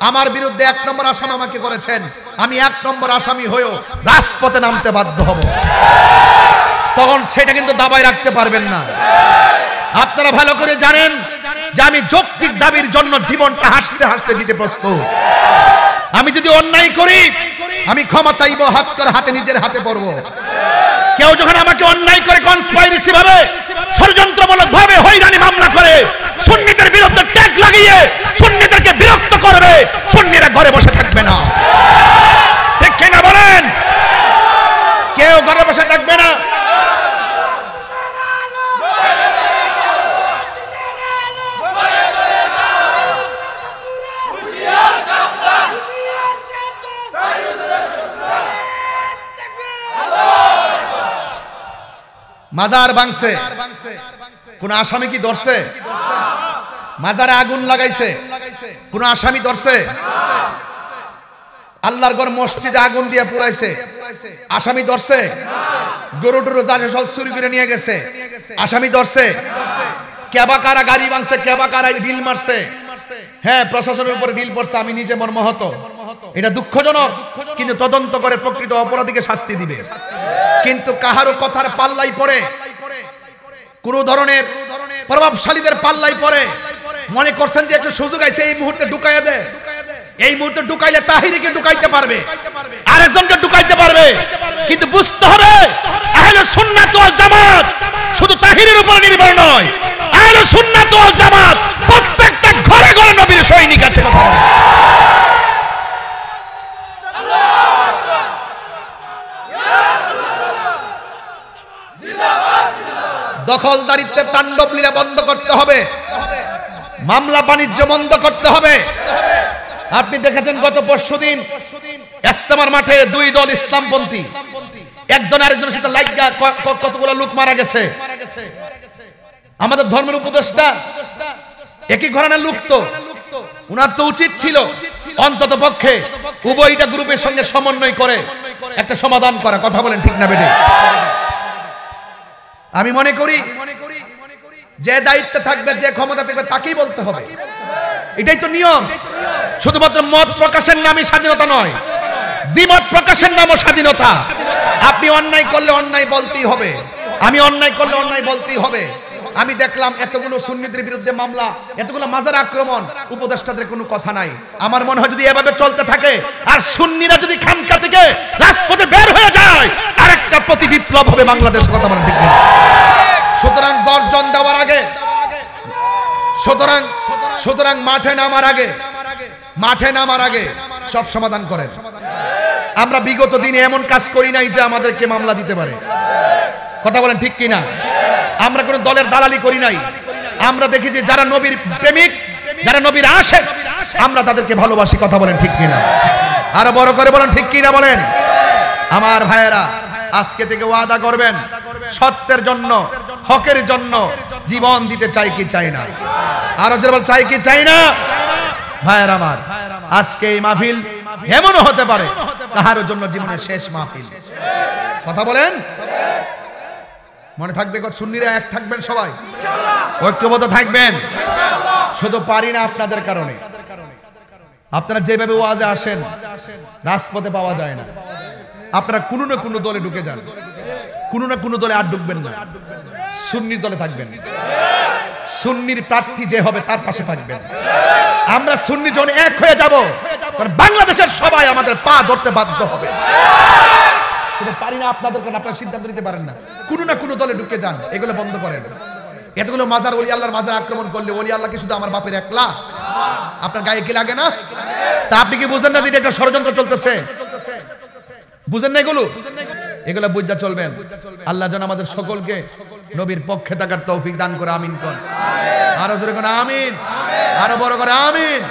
আমার বিরুদ্ধে 1 নম্বর আসামি আমাকে করেছেন, আমি 1 নম্বর আসামি হয়েও রাজপথে নামতে বাধ্য হব। তখন সেটা কিন্তু দাবায় রাখতে পারবেন না। আপনারা ভালো করে জানেন যে আমি যৌক্তিক দাবির জন্য জীবনটা হাসতে হাসতে দিতে প্রস্তুত। আমি যদি অন্যায় করি আমি ক্ষমা চাইবো, হাত করে হাতে নিজের হাতে পড়বো। কেউ যখন আমাকে অন্যায় করে কনস্পাইরেসি ভাবে ষড়যন্ত্রমূলক ভাবে হয়রানি মামলা করে সুন্নিদের বিরুদ্ধে ট্যাগ লাগিয়ে সুন্নিদেরকে বিরক্ত করবে, সুন্নিরা ঘরে বসে থাকবে না। ঠিক কিনা বলেন? কেউ ঘরে বসে থাকবে না। মাজার ভাঙছে, কোন আসামি কি ধরছে? মাজারে আগুন লাগাইছে, কোন আসামি ধরছে? আল্লাহর ঘর মসজিদে আগুন দিয়ে পুরাইছে, আসামি ধরছে? গরু টরু যাচ্ছে সব চুরি করে নিয়ে গেছে, আসামি ধরছে? কেবা কারা গাড়ি ভাঙছে, কেবা কারা ঢিল মারছে, হ্যাঁ প্রশাসনের উপরে ঢিল পড়ছে, আমি নিজে মর্মাহত। এটা দুঃখজনক, কিন্তু তদন্ত করে প্রকৃত অপরাধীকে শাস্তি দিবে। কিন্তু কাহারও কথার পাল্লাই পড়ে, কোন ধরনের প্রভাবশালীদের পাল্লাই পড়ে মনে করছেন যে একটু সুযোগ আছে এই মুহূর্তে ঢুকাইয়া দে, এই মুহূর্তে ঢুকাইলে তাহিরিকে ঢুকাইতে পারবে, আরেকজনকে ঢুকাইতে পারবে। কিন্তু বুঝতে হবে আহলে সুন্নাত ওয়াল জামাত শুধু তাহিরের উপর নির্ভর নয়, আহলে সুন্নাত ওয়াল জামাত প্রত্যেকটা ঘরে ঘরে নবীর সৈনিক আছে। কথা দখলদারিত্বের তাণ্ডব লীলা বন্ধ করতে হবে, মামলা বাণিজ্য বন্ধ করতে হবে। আপনি দেখেছেন গত পরশুদিন ইস্তেমার মাঠে 2 দল ইসলামপন্থী একজন আরেকজনের সাথে লাগা কতগুলো লোক মারা গেছে। আমাদের ধর্মের উপদেষ্টা একই ঘরানার লোক, তো উনার তো উচিত ছিল অন্তত পক্ষে উভয়টা গ্রুপের সঙ্গে সমন্বয় করে একটা সমাধান করা। কথা বলেন ঠিক না বেটে? আমি মনে করি যে দায়িত্ব থাকবে, যে ক্ষমতা থাকবে তাকেই বলতে হবে, এটাই তো নিয়ম। শুধুমাত্র মত প্রকাশের নামই স্বাধীনতা নয়, দ্বিমত প্রকাশের নামও স্বাধীনতা। আপনি অন্যায় করলে অন্যায় বলতেই হবে, আমি অন্যায় করলে অন্যায় বলতেই হবে। আমি দেখলাম এতগুলো সুন্নিদের বিরুদ্ধে মামলা, এতগুলো মাজার আক্রমণ, উপদেষ্টাদের কোনো কথা নাই। আমার মনে হয় যদি এভাবে চলতে থাকে আর সুন্নিরা যদি খানকা থেকে রাজপথে বের হয়ে যায় আরেকটা প্রতি বিপ্লব হবে বাংলাদেশ। কথা বলেন ঠিক না? সুতরাং গর্জন দেওয়ার আগে, সুতরাং মাঠে নামার আগে সব সমাধান করেন। আমরা বিগত দিনে এমন কাজ করি নাই যে আমাদেরকে মামলা দিতে পারে। কথা বলেন ঠিক কিনা? আমরা কোন দলের দালালি করি নাই। আমরা দেখি যে যারা নবীর প্রেমিক, যারা নবীর আশিক, আমরা তাদেরকে ভালোবাসি। কথা বলেন ঠিক কিনা? আরো বড় করে বলেন ঠিক কিনা বলেন। আমার ভাইয়েরা আজকে থেকে ওয়াদা করবেন সত্যের জন্য, হকের জন্য জীবন দিতে চাই কি চাই না? আরো জোরে বল, চাই কি চাই না? ভাইয়েরা আমার, আজকে এই মাহফিল এমনও হতে পারে কাহার জন্য জীবনের শেষ মাহফিল। কথা বলেন, মনে থাকবে সুন্নিরা এক থাকবেন, সবাই ঐক্যবদ্ধ থাকবেন। শুধু পারি না আপনাদের কারণে। আপনারা যেভাবে ওয়াজে আসেন রাজপথে পাওয়া যায় না। আপনারা কোনো না কোনো দলে ঢুকে যান, কোনো না কোনো দলে আর ঢুকবেন না, সুন্নির দলে থাকবেন। সুন্নির প্রার্থী যে হবে তার পাশে থাকবেন। আমরা সুন্নি জন এক হয়ে যাব, বাংলাদেশের সবাই আমাদের পা ধরতে বাধ্য হবে। পারি না আপনাদের কারণে আপনারা সিদ্ধান্ত নিতে পারেন না, কোনো না কোনো দলে ঢুকে যান, এগুলো বন্ধ করেন। এতগুলো মাজার, ওলি আল্লাহর মাজার আক্রমণ করলে ওলি আল্লাহ কি শুধু আমার বাপের একলা? আপনার গায়ে কি লাগে না? তা আপনি কি বুঝেন না যে এটা ষড়যন্ত্র চলতেছে? বুঝেন না এগুলো? এগুলো বুঝা চলবেন। আল্লাহ যেন আমাদের সকলকে নবীর পক্ষে থাকার তৌফিক দান করে। আমিন কোন? আরো জোরে কোন আমিন, আরো বড় করে আমিন।